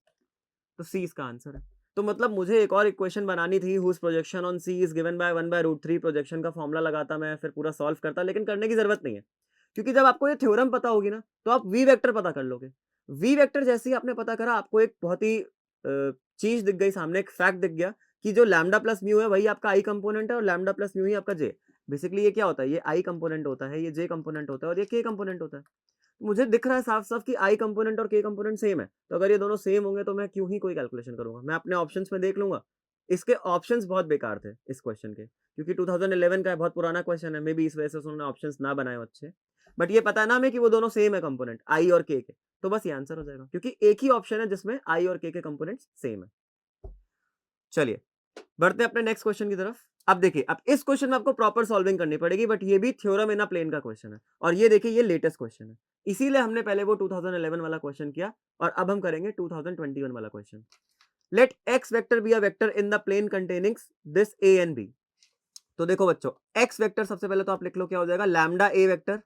तो सी इसका आंसर है। तो मतलब मुझे एक और इक्वेशन बनानी थी, whose projection on C is given by 1/√3, projection का फॉर्मूला लगाता मैं, फिर पूरा सॉल्व करता, लेकिन करने की जरूरत नहीं है, क्योंकि जब आपको ये थ्योरम पता होगी ना तो आप वी वेक्टर पता कर लोगे। वी वेक्टर जैसे ही आपने पता करा आपको एक बहुत ही चीज दिख गई सामने, एक फैक्ट दिख गया कि जो लैम्डा प्लस म्यू है वही आपका आई कंपोनेंट है और लैम्डा प्लस म्यू ही आपका जे। बेसिकली ये क्या होता है, ये आई कंपोनेंट होता है, ये जे कंपोनेंट होता है और ये के कंपोनेंट होता है। मुझे दिख रहा है साफ साफ कि आई कंपोनेंट और के कंपोनेंट सेम है, तो अगर ये दोनों सेम होंगे तो मैं क्यों ही कोई कैलकुलेशन करूंगा, मैं अपने ऑप्शंस में देख लूंगा। इसके ऑप्शंस बहुत बेकार थे इस क्वेश्चन के, क्योंकि 2011 का है, बहुत पुराना क्वेश्चन है, मे बी इस वजह से उन्होंने ऑप्शंस ना बनाए हो अच्छे। बट ये पता है ना हमें कि वो दोनों सेम है कंपोनेंट आई और के, तो बस ये आंसर हो जाएगा, क्योंकि एक ही ऑप्शन है जिसमें आई और के कंपोनेंट्स सेम है। चलिए बढ़ते हैं अपने नेक्स्ट क्वेश्चन की तरफ। अब देखिए, अब इस क्वेश्चन में आपको प्रॉपर सॉल्विंग करनी पड़ेगी, बट ये भी थ्योरम इन अ प्लेन का क्वेश्चन है और ये देखिए ये लेटेस्ट क्वेश्चन है, इसीलिए हमने पहले वो 2011 वाला क्वेश्चन किया और अब हम करेंगे 2021 वाला question. Let X vector be a vector in the plane containing this A and B. तो देखो बच्चों, एक्स वेक्टर सबसे पहले तो आप लिख लो क्या हो जाएगा, lambda a vector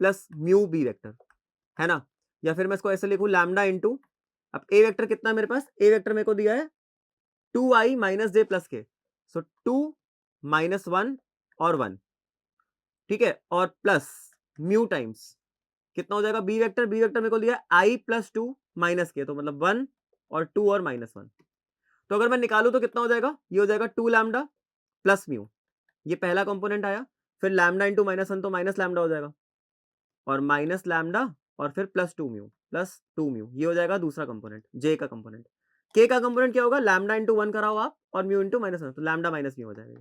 plus mu b vector, है ना। या फिर मैं इसको ऐसे लिखूं लैम्डा इंटू, अब ए वेक्टर कितना है मेरे पास, ए वेक्टर मेरे को दिया है 2i माइनस जे प्लस के, सो 2 माइनस 1 और 1, ठीक है, और प्लस म्यू टाइम्स कितना हो जाएगा बी वेक्टर, बी वेक्टर मेरे को दिया आई प्लस 2 माइनस के, तो मतलब 1 और 2 और माइनस 1। तो अगर मैं निकालू तो कितना हो जाएगा, ये हो जाएगा 2 लैम्डा प्लस म्यू, ये पहला कंपोनेंट आया, फिर लैम्डा इंटू माइनस 1 तो माइनस लैम्डा हो जाएगा, और माइनस लैम्डा और फिर प्लस 2 म्यू, ये हो जाएगा दूसरा कंपोनेंट, जे का कंपोनेंट। के का कंपोनेंट क्या होगा, लैम्डा इंटू 1 कराओ आप और म्यू इंटू माइनस 1, तो लैम्डा माइनस म्यू हो जाएगा।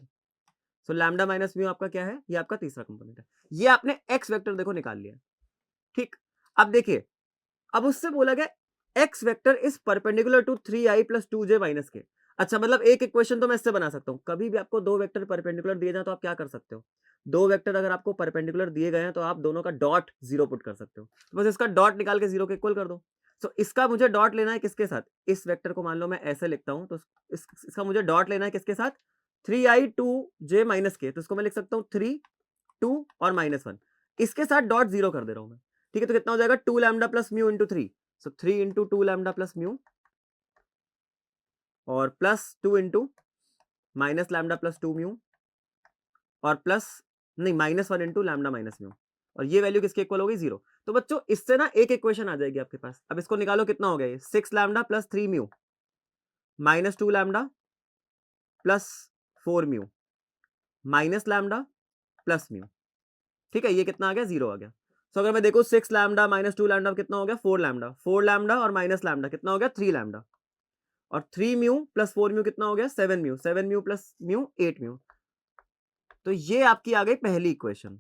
सो लैम्डा माइनस म्यू आपका क्या है, ये आपका तीसरा कंपोनेंट है। ये आपने एक्स वेक्टर देखो निकाल लिया, ठीक। अब देखिए, अब उससे बोला गया x vector is perpendicular to 3i plus 2j minus k. अच्छा, मतलब एक इक्वेशन तो मैं इससे बना सकता हूं, कभी भी आपको दो वेक्टर परपेंडिकुलर दिए जाए तो आप क्या कर सकते हो, दो वेक्टर अगर आपको परपेंडिकुलर दिए गए हैं तो आप दोनों का डॉट जीरो पुट कर सकते हो, तो बस इसका डॉट निकाल के जीरो के इक्वल कर दो। सो इसका मुझे डॉट लेना है किसके साथ, इस वेक्टर को मान लो मैं ऐसे लिखता हूं, तो इसका मुझे डॉट लेना है किसके साथ, 3i2j माइनस के, तो इसको मैं लिख सकता हूँ 3 2 और -1, इसके साथ डॉट जीरो कर दे रहा हूं मैं, ठीक है। तो कितना हो जाएगा 2 लैम्डा प्लस म्यू इंटू 3, सो 3 इंटू 2 लैम्डा प्लस म्यू और plus 2 into minus lambda plus 2 mu और प्लस नहीं -1 इंटू लैम्डा माइनस म्यू, और ये वैल्यू किसके इक्वल होगी, जीरो। तो बच्चों इससे ना एक इक्वेशन आ जाएगी आपके पास। अब इसको निकालो, कितना हो गया ये 6 lambda plus 3 mu minus 2 lambda plus 4 mu minus lambda plus mu, ठीक है। ये कितना आ गया, जीरो आ गया। तो अगर मैं देखो 6 लैम्डा माइनस 2 लैम्डा कितना हो गया, 4 लैम्डा, 4 लैम्डा और माइनस लैम्डा कितना हो गया, 3 लैम्डा, और 3 म्यू प्लस 4 म्यू कितना हो गया, 7 mu, 7 mu plus mu 8 mu. तो ये आपकी आ गई पहली इक्वेशन,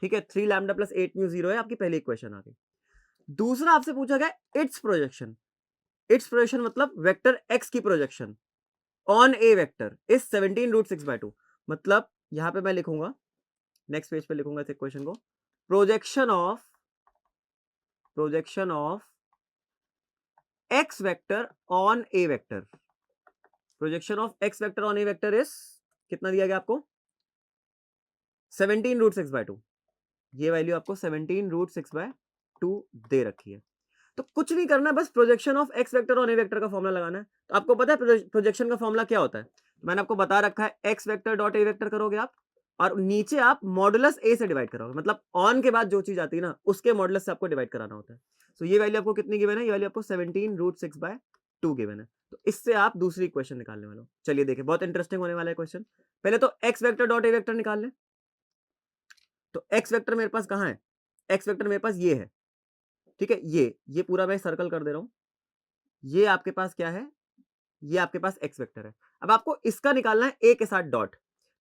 ठीक है। 3 लैम्डा प्लस 8 म्यू जीरो है, आपकी पहली इक्वेशन आ गई। दूसरा आपसे पूछा गया इट्स प्रोजेक्शन, इट्स प्रोजेक्शन मतलब वेक्टर एक्स की projection on A vector is 17√6/2, मतलब यहां पे मैं लिखूंगा, नेक्स्ट पेज पे लिखूंगा इस इक्वेशन को, projection of x vector on A vector, projection of x vector on A vector is कितना दिया गया आपको, 17√6/2, ये वैल्यू आपको 17√6/2 दे रखी है। तो कुछ नहीं करना है, बस projection of x vector on A vector का फॉर्मूला लगाना है। तो आपको पता है प्रोजेक्शन का फॉर्मूला क्या होता है, मैंने आपको बता रखा है, एक्स वेक्टर डॉट ए वेक्टर करोगे आप और नीचे आप मॉडुलस ए से डिवाइड करोगे, मतलब ऑन के बाद जो चीज आती है ना उसके मॉडुलस से आपको डिवाइड कराना होता है। तो ये वैल्यू आपको कितनी गिवन है, ये वैल्यू आपको 17√6/2 गिवन है। तो इससे आप दूसरी इक्वेशन निकालने वाले हो। चलिए देखिए, बहुत इंटरेस्टिंग होने वाला है क्वेश्चन। पहले तो एक्स वेक्टर डॉट ए वेक्टर निकाल लें। तो एक्स वेक्टर मेरे पास कहाँ है, एक्स वेक्टर मेरे पास ये है, ठीक है। ये पूरा मैं सर्कल कर दे रहा हूं, ये आपके पास क्या है, ये आपके पास एक्स वेक्टर है। अब आपको इसका निकालना है ए के साथ डॉट,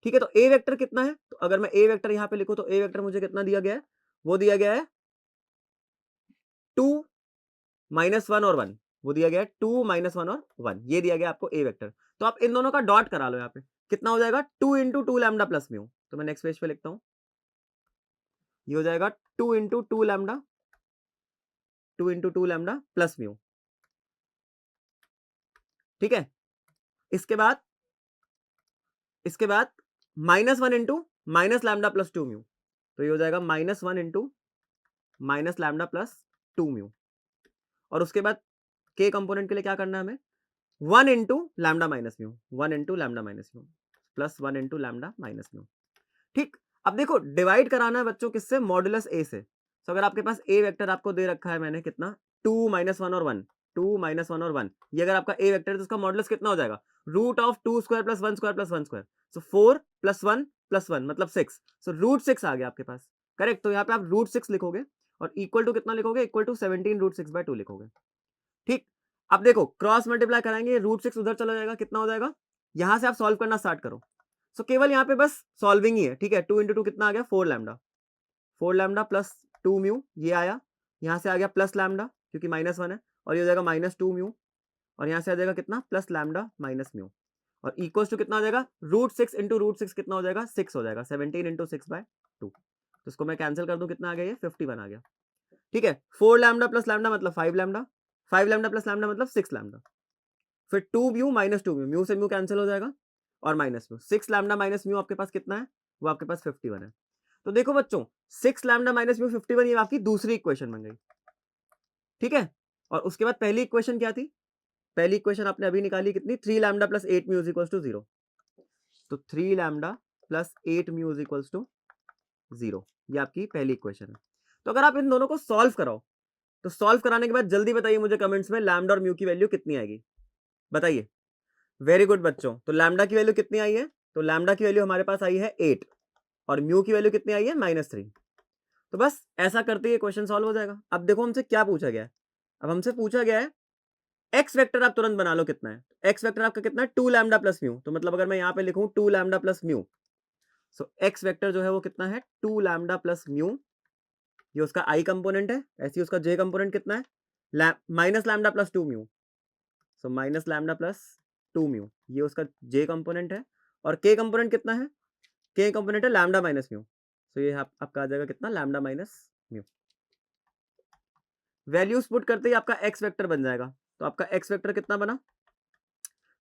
ठीक है। तो ए वेक्टर कितना है, तो अगर मैं ए वेक्टर यहां पे लिखूं तो ए वेक्टर मुझे कितना दिया गया है, वो दिया गया है 2 -1 और 1, वो दिया गया है 2 -1 और 1, ये दिया गया आपको ए वेक्टर। तो आप इन दोनों का डॉट करा लो, यहाँ पे कितना हो जाएगा 2 इंटू 2 लैम्डा प्लस म्यू, तो मैं नेक्स्ट पेज पे लिखता हूं, ये हो जाएगा 2 into 2 lambda, 2 into 2 lambda plus mu, ठीक है। इसके बाद -1 into minus lambda plus 2 mu, तो ये हो जाएगा -1 into minus lambda plus 2 mu, और उसके बाद के कंपोनेंट के लिए क्या करना है हमें, 1 into lambda minus mu, 1 into lambda minus mu plus 1 into lambda minus mu, ठीक। अब देखो डिवाइड कराना है बच्चों किससे, मॉडुलस ए से। सो अगर आपके पास ए वेक्टर आपको दे रखा है मैंने कितना 2 -1 और 1, 2 -1 और 1, ये अगर आपका ए वेक्टर है तो उसका मॉडुलस कितना हो जाएगा root of 2 square plus 1 square plus 1 square, so 4 + 1 + 1 मतलब 6, सो रूट 6 आ गया आपके पास। करेक्ट, तो यहाँ पे आप रूट 6 लिखोगे और इक्वल टू कितना लिखोगे, इक्वल टू 17 रूट 6/2 लिखोगे। ठीक, अब देखो क्रॉस मल्टीप्लाई कराएंगे, रूट 6 उधर चला जाएगा, कितना हो जाएगा, यहां से आप सॉल्व करना स्टार्ट करो। सो केवल यहाँ पे बस सॉल्विंग ही है, ठीक है। 2 × 2 कितना आ गया 4 लैम्डा, 4 लैम्डा प्लस 2 म्यू, ये आया, यहाँ से आ गया प्लस लैम्डा क्योंकि -1 है, और ये हो जाएगा -2 म्यू, और यहाँ से आ जाएगा कितना प्लस लैम्डा माइनस म्यू, और इक्वल्स टू कितना हो जाएगा रूट 6 × रूट 6 कितना हो जाएगा 6 हो जाएगा, 17 × 6/2। तो इसको मैं कैंसिल कर दूं, कितना आ गया ये 51 आ गया। ठीक है, 4 लैम्डा प्लस लैम्डा मतलब 5 लैम्डा, 5 लैम्डा प्लस लैम्डा मतलब 6 लैम्डा, फिर 2 म्यू माइनस 2 म्यू, म्यू से म्यू कैंसिल हो जाएगा और minus mu, 6 lambda minus mu आपके पास कितना है, वो आपके पास 51 है। तो देखो बच्चों 6 लैम्डा माइनस म्यू 51, ये आपकी दूसरी इक्वेशन बन गई। ठीक है, और उसके बाद पहली इक्वेशन क्या थी, पहली इक्वेशन आपने अभी निकाली कितनी, 3 lambda plus 8 mu is equals to 0, तो 3 lambda plus 8 mu is equals to 0, ये आपकी पहली इक्वेशन है। तो अगर आप इन दोनों को सॉल्व कराओ, तो सॉल्व कराने के बाद जल्दी बताइए मुझे कमेंट्स में लैम्डा और म्यू की वैल्यू कितनी आएगी, बताइए। वेरी गुड बच्चों, तो लैम्डा की वैल्यू कितनी आई है, तो लैम्डा की वैल्यू हमारे पास आई है 8 और म्यू की वैल्यू कितनी आई है -3। तो बस ऐसा करते ही क्वेश्चन सॉल्व हो जाएगा। अब देखो हमसे क्या पूछा गया है, अब हमसे पूछा गया है एक्स वेक्टर, आप तुरंत बना लो कितना है, एक्स वेक्टर आपका कितना है 2 लैम्डा प्लस म्यू, तो मतलब अगर मैं यहाँ पे लिखूं 2 लैम्डा प्लस म्यू, सो एक्स वेक्टर जो है वो कितना है 2 लैम्डा प्लस म्यू, ये उसका आई कंपोनेंट है, ऐसे ही उसका जे कंपोनेंट कितना है minus lambda plus 2 mu, so minus lambda plus 2 mu, ये उसका जे कंपोनेंट है, और के कंपोनेंट कितना है, के कंपोनेंट है लैम्डा माइनस म्यू, तो ये आपका आ जाएगा कितना lambda minus mu. Values put करते ही आपका एक्स वेक्टर बन जाएगा, तो आपका एक्स वेक्टर कितना बना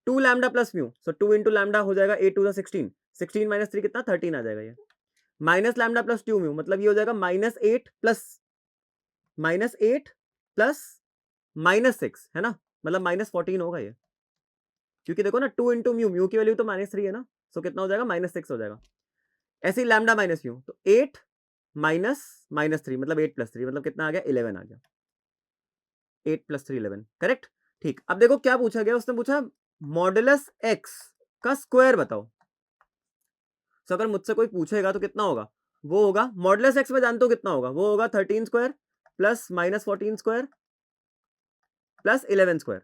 2 लैम्डा प्लस म्यू, सो 2 × लैम्डा हो जाएगा 8 × 16, 16 - 3 कितना 13 आ जाएगा, ये माइनस लैम्डा प्लस 2 म्यू मतलब ये हो जाएगा -8 प्लस -6 है ना, मतलब -14 होगा ये, क्योंकि देखो ना 2 × म्यू, म्यू की वैल्यू तो -3 है ना, सो कितना हो जाएगा -6 हो जाएगा। ऐसे ही लैम्डा माइनस म्यू, तो 8 माइनस -3 मतलब 8 + 3 मतलब कितना आ गया 11 आ गया, 8 + 3 11, करेक्ट। ठीक, अब देखो क्या पूछा गया, उसने पूछा मॉडुलस एक्स का स्क्वायर बताओ। तो अगर मुझसे कोई पूछेगा तो कितना होगा, वो होगा मॉडुलस एक्स में जानते हो कितना होगा, वो होगा 13 square plus -14 square plus 11 square,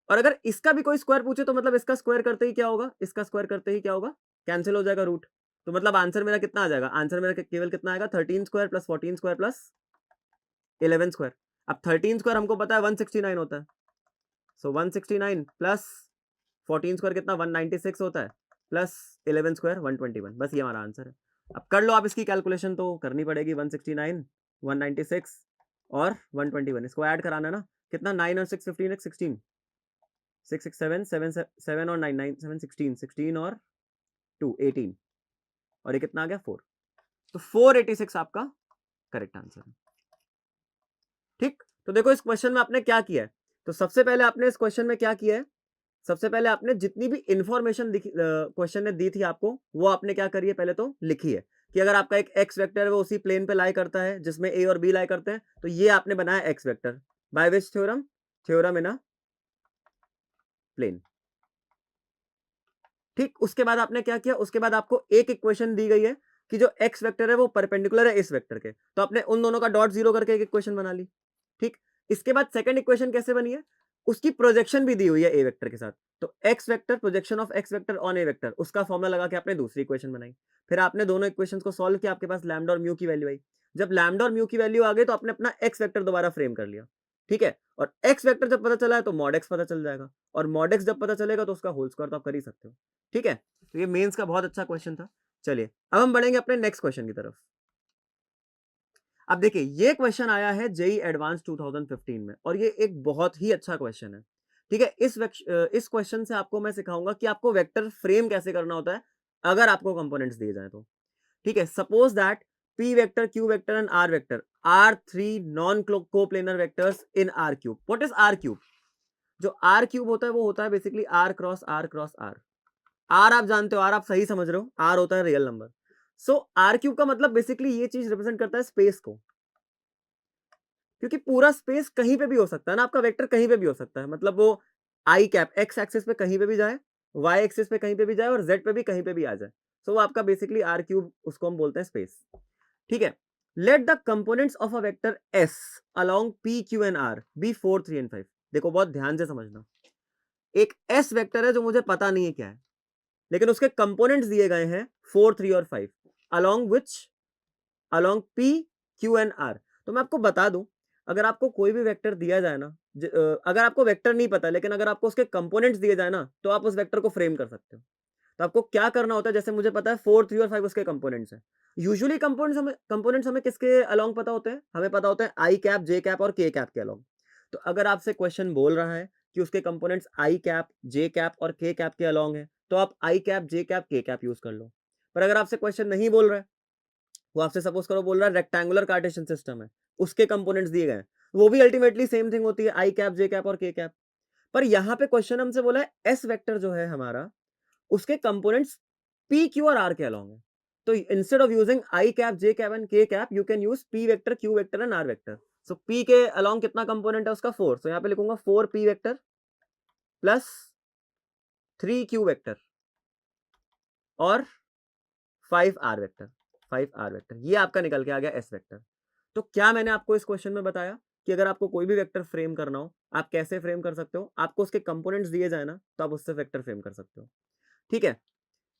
और अगर इसका भी कोई स्क्वायर पूछे तो मतलब इसका स्क्वायर करते ही क्या होगा, इसका स्क्वायर करते ही क्या होगा, कैंसिल हो जाएगा रूट, तो मतलब आंसर मेरा कितना आ जाएगा, आंसर मेरा केवल कितना आएगा 13 square plus 14 square plus 11 square. अब 13 स्क्वायर हमको पता है 169 होता है, सो 169 प्लस 14 स्क्वायर कितना 196 होता है, प्लस 11 स्क्वायर 121, बस ये हमारा आंसर है। अब कर लो आप इसकी कैलकुलेशन, तो करनी पड़ेगी 169 196 और 121, इसको ऐड कराना ना, कितना 9 और 6 15 16, 6 6 7 7 7 और 9 9 7 16, 16 और 2 18, और ये कितना आ गया 4, तो 486 आपका करेक्ट आंसर है। ठीक, तो देखो इस क्वेश्चन में आपने क्या किया है, तो सबसे पहले आपने इस क्वेश्चन में क्या किया है, सबसे पहले आपने जितनी भी इंफॉर्मेशन क्वेश्चन ने दी थी आपको, वो आपने क्या करी है, पहले तो लिखी है कि अगर आपका एक एक्स वेक्टर है वो उसी प्लेन पे लाई करता है जिसमें ए और बी लाई करते हैं, तो ये आपने बनाया x vector by which theorem, theorem in a plane. ठीक, उसके बाद आपने क्या किया, उसके बाद आपको एक इक्वेशन दी गई है कि जो एक्स वेक्टर है वो परपेंडिकुलर है इस वेक्टर के, तो आपने उन दोनों का डॉट जीरो करके एक इक्वेशन बना ली। ठीक, इसके बाद सेकंड इक्वेशन कैसे बनी है, उसकी प्रोजेक्शन भी दी हुई है ए वेक्टर के साथ, तो x vector projection of x vector on A vector, उसका फॉर्मूला लगा के आपने दूसरी इक्वेशन बनाई। फिर आपने दोनों इक्वेशंस को सॉल्व किया, आपके पास लैम्डा और म्यू की वैल्यू आई। जब लैम्डा और म्यू की वैल्यू आ गई तो आपने अपना एक्स वेक्टर दोबारा फ्रेम कर लिया। ठीक है, और एक्स वेक्टर जब पता चला है तो मॉड एक्स पता चल जाएगा, और मॉड एक्स जब पता चलेगा तो उसका होल स्क्वायर तो आप कर ही सकते हो। ठीक है, तो ये मेंस का बहुत अच्छा क्वेश्चन था। चलिए अब हम बढ़ेंगे अपने नेक्स्ट क्वेश्चन की तरफ। अब देखिए ये क्वेश्चन आया है जेई एडवांस 2015 में, और ये एक बहुत ही अच्छा क्वेश्चन है। ठीक है, इस क्वेश्चन से आपको मैं सिखाऊंगा कि आपको वेक्टर फ्रेम कैसे करना होता है अगर आपको कंपोनेंट्स दिए जाए तो। ठीक है, suppose that p vector, q vector and r vector are three non coplanar vectors in r cube. What is r cube? जो r क्यूब होता है वो होता है basically r cross r cross r। r आप जानते हो, r आप सही समझ रहे हो, r होता है real number. So R cube का मतलब बेसिकली ये चीज रिप्रेजेंट करता है स्पेस को, क्योंकि पूरा स्पेस कहीं पे भी हो सकता है ना, आपका वेक्टर कहीं पे भी हो सकता है, मतलब वो आई कैप एक्स एक्सिस पे कहीं पे भी जाए, वाई एक्सिस पे कहीं पे भी जाए और जेड पे भी कहीं पे भी आ जाए, सो वो आपका बेसिकली आर क्यूब, उसको हम बोलते हैं स्पेस। ठीक है, let the components of a vector S along P Q and R be 4 3 and 5। देखो बहुत ध्यान से समझना, एक एस वेक्टर है जो मुझे पता नहीं है क्या है, लेकिन उसके कंपोनेंट्स दिए गए हैं 4 3 और 5 along which, along P Q and R. तो मैं आपको बता दूं, अगर आपको कोई भी वेक्टर दिया जाए ना, अगर आपको वेक्टर नहीं पता लेकिन अगर आपको उसके कंपोनेंट्स दिए जाए ना, तो आप उस वेक्टर को फ्रेम कर सकते हो। तो आपको क्या करना होता है, जैसे मुझे पता है 4 3 और 5 उसके कंपोनेंट्स हैं। यूजुअली कंपोनेंट्स हमें किसके अलोंग पता होते हैं, हमें पता होता है आई कैप जे कैप और के कैप के अलोंग। तो अगर आपसे क्वेश्चन बोल रहा है कि उसके कंपोनेंट्स आई कैप जे कैप और के कैप के अलोंग है, तो आप आई कैप जे कैप के कैप यूज कर लो। पर अगर आपसे क्वेश्चन नहीं बोल रहा है, वो आपसे सपोज करो बोल रहा है रेक्टेंगुलर कार्टेशियन सिस्टम है, उसके कंपोनेंट्स दिए गए हैं, वो भी अल्टीमेटली सेम थिंग होती है, आई कैप जे कैप और के कैप। पर यहाँ पे क्वेश्चन हमसे बोला है एस वेक्टर जो है हमारा, उसके कंपोनेंट्स पी क्यू और आर के अलोंग है। तो instead of using i cap j cap and k cap, you can use p vector q vector and r vector. So p के अलोंग कितना कंपोनेंट है उसका 4, तो यहाँ पे लिखूंगा 4 p vector plus 3 q vector और 5 आर वेक्टर, 5 आर वेक्टर, ये आपका निकल के आ गया एस वेक्टर। तो क्या मैंने आपको इस क्वेश्चन में बताया कि अगर आपको कोई भी वेक्टर फ्रेम करना हो, आप कैसे फ्रेम कर सकते हो, आपको उसके कंपोनेंट्स दिए जाए ना, तो आप उससे वेक्टर फ्रेम कर सकते हो। ठीक है,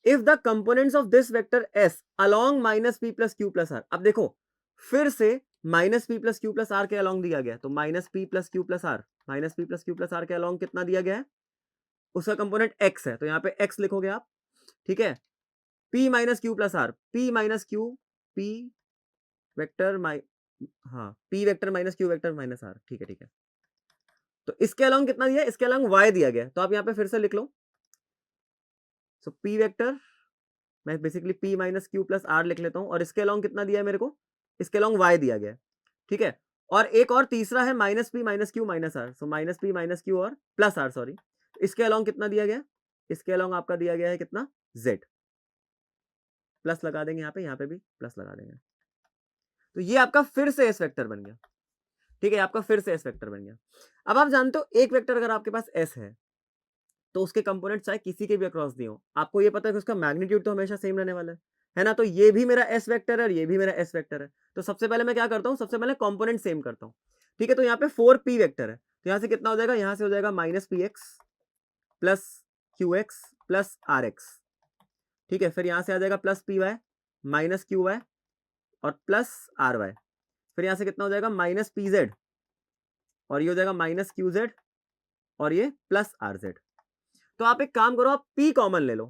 if the components of this vector S along minus P plus Q plus R. अब देखो फिर से minus P plus Q plus R के अलोंग दिया गया, तो minus P plus Q plus R, minus P plus Q plus R के along कितना दिया गया है, उसका कंपोनेंट एक्स है, तो यहाँ पे एक्स लिखोगे आप। ठीक है, p minus Q plus r, p minus q, p vector माइ हाँ p vector minus q vector minus r. ठीक है, ठीक है, तो इसके अलोंग कितना दिया है, इसके अलोंग वाई दिया गया, तो आप यहाँ पे फिर से लिख लो। सो पी वेक्टर, मैं basically P minus Q plus R लिख लेता हूं, और इसके अलोंग कितना दिया है मेरे को, इसके अलोंग वाई दिया गया है। ठीक है, और एक और तीसरा है minus P minus Q minus R, so minus P minus Q और प्लस आर, सॉरी, इसके अलोंग कितना दिया गया, इसके अलोंग आपका दिया गया है कितना, जेड। प्लस लगा देंगे यहाँ पे भी प्लस लगा देंगे, तो ये आपका फिर से एस वेक्टर बन गया। ठीक है, आपका फिर से एस वेक्टर बन गया। अब आप जानते हो एक वेक्टर अगर आपके पास एस है, तो उसके कंपोनेंट चाहे किसी के भी अक्रॉस दिए हो, आपको ये पता है कि उसका मैग्नीट्यूड तो हमेशा सेम रहने वाला है ना। तो ये भी मेरा एस वेक्टर है और ये भी मेरा एस वेक्टर है। तो सबसे पहले मैं क्या करता हूँ, सबसे पहले कंपोनेंट सेम करता हूँ। ठीक है, तो यहाँ पे 4 पी वेक्टर है, तो यहाँ से कितना हो जाएगा, यहाँ से हो जाएगा minus P X plus Q X plus R X. ठीक है, फिर यहाँ से आ जाएगा plus P Y minus Q Y और प्लस आर वाई। फिर यहाँ से कितना हो जाएगा, माइनस पी जेड और ये हो जाएगा माइनस क्यू जेड और ये प्लस आर जेड। तो आप एक काम करो, आप P कॉमन ले लो।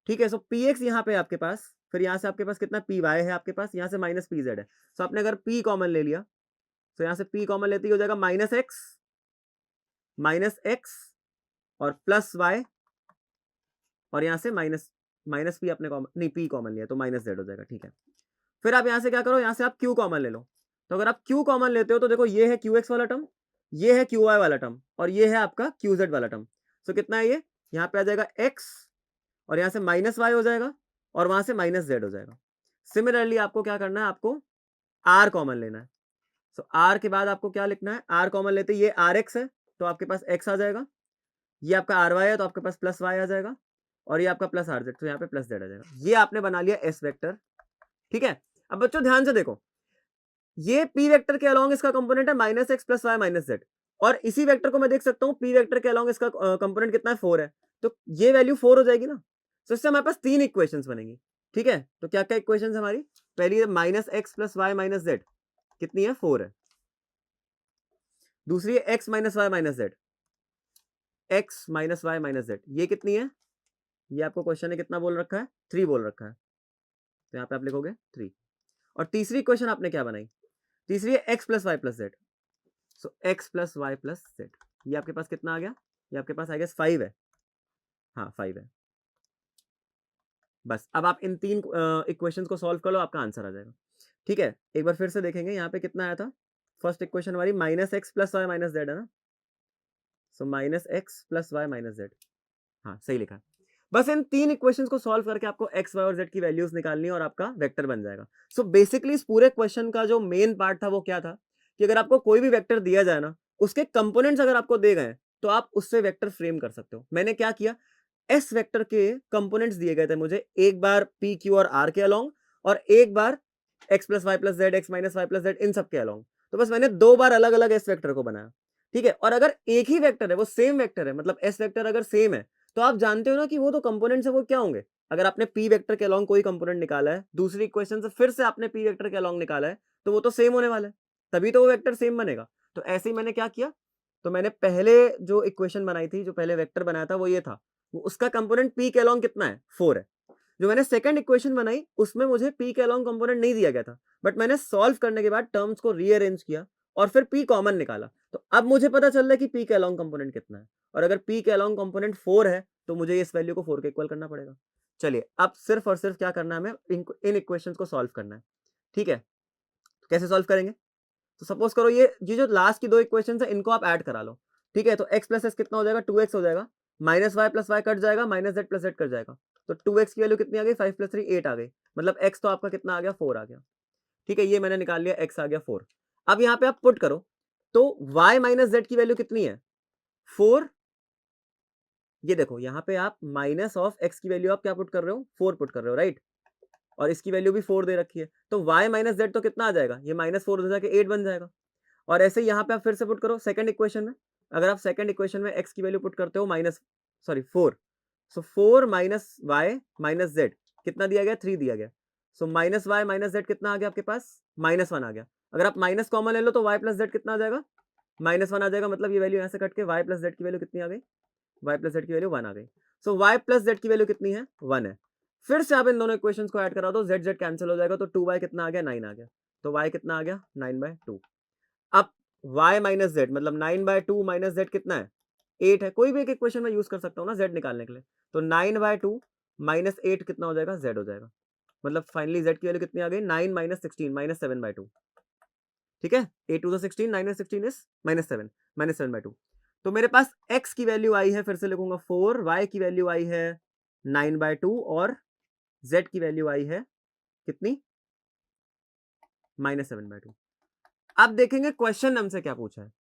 ठीक है, सो पी एक्स यहाँ पे आपके पास, फिर यहाँ से आपके पास कितना पी वाई है आपके पास, यहाँ से माइनस पी जेड है। सो आपने अगर P कॉमन ले लिया, तो यहाँ से P कॉमन लेते ही हो जाएगा माइनस एक्स और प्लस वाई, और यहाँ से माइनस माइनस पी आपने कॉमन नहीं, P कॉमन लिया तो माइनस जेड हो जाएगा। ठीक है, फिर आप यहाँ से क्या करो, यहाँ से आप Q कॉमन ले लो। तो अगर आप Q कॉमन लेते हो तो देखो ये है क्यू एक्स वाला टर्म, ये है क्यू वाई वाला टर्म और ये है आपका क्यू जेड वाला टर्म। सो कितना है ये, यहाँ पे आ जाएगा एक्स और यहाँ से माइनस वाई हो जाएगा और वहां से माइनस जेड हो जाएगा। सिमिलरली आपको क्या करना है, आपको आर कॉमन लेना है। सो आर के बाद आपको क्या लिखना है, आर कॉमन लेते ये आर एक्स है तो आपके पास एक्स आ जाएगा, ये आपका आर वाई है तो आपके पास प्लस वाई आ जाएगा और ये आपका प्लस आर जेड, तो यहाँ पे प्लस जेड आ जाएगा। ये आपने बना लिया एस वेक्टर। ठीक है, अब बच्चों ध्यान से देखो, ये पी वेक्टर के अलोंग इसका कंपोनेंट है minus X plus Y minus Z, और इसी वेक्टर को मैं देख सकता हूँ पी वेक्टर के अलोंग इसका कंपोनेंट कितना है, 4 है, तो ये वैल्यू 4 हो जाएगी ना। तो इससे हमारे पास 3 इक्वेशंस बनेंगी। ठीक है, तो क्या क्या इक्वेशंस हमारी, पहली minus X plus Y minus Z कितनी है, 4 है। दूसरी है X minus Y minus Z, x minus Y minus Z ये कितनी है, ये आपको क्वेश्चन ने कितना बोल रखा है, 3 बोल रखा है, तो यहाँ पे आप लिखोगे 3। और तीसरी इक्वेशन आपने क्या बनाई, तीसरी है x plus Y plus z, so x plus Y plus z, ये आपके पास कितना आ गया, ये आपके पास आई गेस 5 है, हाँ 5 है। बस अब आप इन 3 इक्वेशंस को सॉल्व कर लो, आपका आंसर आ जाएगा। ठीक है, एक बार फिर से देखेंगे यहाँ पे कितना आया था, फर्स्ट इक्वेशन हमारी minus X plus Y minus Z है ना, so minus X plus Y minus Z, हाँ सही लिखा। बस इन 3 इक्वेशंस को सॉल्व करके आपको x, y और z की वैल्यूज निकालनी है और आपका वेक्टर बन जाएगा। सो बेसिकली इस पूरे क्वेश्चन का जो मेन पार्ट था वो क्या था कि अगर आपको कोई भी वेक्टर दिया जाए ना, उसके कंपोनेंट्स अगर आपको दे गए तो आप उससे वेक्टर फ्रेम कर सकते हो। मैंने क्या किया, एस वेक्टर के कंपोनेंट्स दिए गए थे मुझे, एक बार पी क्यू और आर के अलोंग और एक बार x plus Y plus z, x minus y plus z, इन सब के अलोंग। तो बस मैंने 2 बार अलग अलग एस वेक्टर को बनाया, ठीक है। और अगर एक ही वेक्टर है, वो सेम वेक्टर है, मतलब एस वेक्टर अगर सेम है, तो आप जानते हो ना कि वो तो कंपोनेंट्स है, वो क्या होंगे। अगर आपने पी वेक्टर के अलोंग कोई कंपोनेंट निकाला है, दूसरी इक्वेशन से फिर से आपने पी वेक्टर के अलोंग निकाला है, तो वो तो सेम होने वाला है, तभी तो वो वेक्टर सेम बनेगा। तो ऐसे ही मैंने क्या किया, तो मैंने पहले जो इक्वेशन बनाई थी, जो पहले वेक्टर बनाया था, वो ये था, उसका कंपोनेंट पी के अलोंग कितना है, 4 है। जो मैंने सेकंड इक्वेशन बनाई उसमें मुझे पी के अलोंग कंपोनेंट नहीं दिया गया था, बट मैंने सॉल्व करने के बाद टर्म्स को रीअरेंज किया और फिर पी कॉमन निकाला। तो अब मुझे पता चल रहा है कि पी के अलोंग कंपोनेंट कितना है, और अगर पी के अलोंग कंपोनेंट 4 है तो मुझे इस वैल्यू को 4 के इक्वल करना पड़ेगा। चलिए अब सिर्फ और सिर्फ क्या करना है, हमें इन इक्वेशंस को सॉल्व करना है, ठीक है। कैसे सॉल्व करेंगे, तो सपोज करो ये जो लास्ट की 2 इक्वेशंस है इनको आप ऐड करा लो, ठीक है। तो x प्लस एस कितना हो जाएगा, 2x हो जाएगा, minus y plus y cut जाएगा, minus z plus z cut जाएगा। तो 2x की वैल्यू कितनी आ गई, 5 प्लस 3 8 आ गई, मतलब x तो आपका कितना आ गया, 4 आ गया, ठीक है। ये मैंने निकाल लिया, x आ गया 4। अब यहाँ पे आप पुट करो, तो y माइनस जेड की वैल्यू कितनी है, 4। ये देखो यहाँ पे आप माइनस ऑफ x की वैल्यू आप क्या पुट कर रहे हो, 4 पुट कर रहे हो, राइट। और इसकी वैल्यू भी 4 दे रखी है, तो y माइनस जेड तो कितना आ जाएगा, ये माइनस 4 हो जाके 8 बन जाएगा। और ऐसे ही यहाँ पे आप फिर से पुट करो सेकंड इक्वेशन में, अगर आप सेकंड इक्वेशन में x की वैल्यू पुट करते हो minus, sorry 4, so 4 minus Y minus Z कितना दिया गया, 3 दिया गया। So minus Y minus Z कितना आ गया आपके पास, -1 आ गया। अगर आप माइनस कॉमन ले लो तो y प्लस जेड कितना आ जाएगा, -1 आ जाएगा, मतलब ये वैल्यू यहाँ से कट के y प्लस जेड की वैल्यू कितनी आ गई, y प्लस जेड की वैल्यू 1 आ गई। सो y प्लस जेड की वैल्यू कितनी है, 1 है। फिर से आप इन दोनों इक्वेशंस को ऐड करा दो, z z कैंसिल हो जाएगा, तो 2y कितना आ गया, 9 आ गया। तो y कितना आ गया, 9/2। अब y माइनस जेड मतलब 9/2 माइनस जेड कितना है, 8 है। कोई भी एक इक्वेशन में यूज कर सकता हूँ ना z निकालने के लिए। तो 9/2 माइनस 8 कितना हो जाएगा, z हो जाएगा। मतलब फाइनली z की वैल्यू कितनी आ गई, 9 माइनस 16 माइनस 7/2, ठीक है। 8 टू 16, 9 में 16 इज -7, -7/2। तो मेरे पास x की वैल्यू आई है, फिर से लिखूंगा 4, y की वैल्यू आई है 9/2 और z की वैल्यू आई है कितनी, -7/2। अब देखेंगे क्वेश्चन हमसे क्या पूछा है।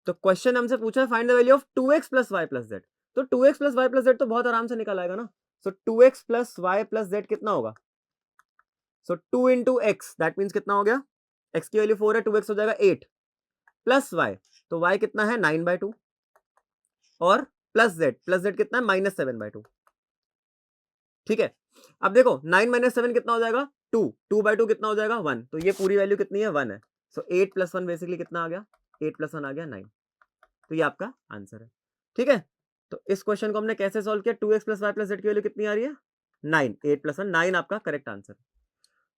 तो क्वेश्चन हमसे पूछा है find the value of 2x plus Y plus Z. तो 2x plus Y plus Z तो बहुत आराम से निकल आएगा ना। So 2x plus Y plus Z कितना होगा, so 2 into X that means कितना हो गया, x की वैल्यू 4 है, 2x हो जाएगा 8 प्लस वाई, तो y कितना है 9/2 और प्लस जेड कितना है -7/2, ठीक है। अब देखो 9 माइनस 7 कितना हो जाएगा, 2, 2/2 कितना हो जाएगा 1, तो ये पूरी वैल्यू कितनी है 1 है। सो 8 प्लस 1 बेसिकली कितना आ गया, 8 प्लस 1 आ गया 9। तो ये आपका आंसर है, ठीक है। तो इस क्वेश्चन को हमने कैसे सॉल्व किया, 2x plus Y plus Z की वैल्यू कितनी आ रही है, 9, 8 प्लस 1 9 आपका करेक्ट आंसर।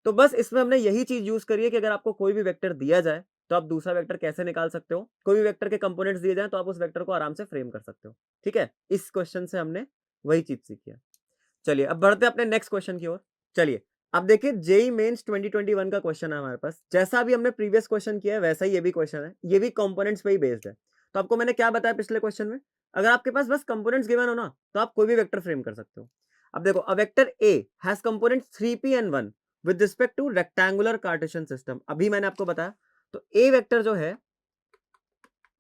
तो बस इसमें हमने यही चीज यूज करी है कि अगर आपको कोई भी वेक्टर दिया जाए तो आप दूसरा वेक्टर कैसे निकाल सकते हो, कोई भी वेक्टर के कंपोनेंट्स दिए जाए तो आप उस वेक्टर को आराम से फ्रेम कर सकते हो, ठीक है। इस क्वेश्चन से हमने वही चीज सीखी है। चलिए अब बढ़ते हैं अपने नेक्स्ट क्वेश्चन की ओर। चलिए अब देखिए जेई मेंस 2021 का क्वेश्चन है हमारे पास, जैसा अभी हमने प्रीवियस क्वेश्चन किया है वैसा ही ये भी क्वेश्चन है, ये भी कंपोनेंट्स पे ही बेस्ड है। तो आपको मैंने क्या बताया पिछले क्वेश्चन में, अगर आपके पास बस कंपोनेंट्स गिवन हो ना तो आप कोई भी वेक्टर फ्रेम कर सकते हो। अब देखो a vector A has components 3p and 1 with respect two rectangular Cartesian system. अभी मैंने आपको बताया, तो ए वेक्टर जो है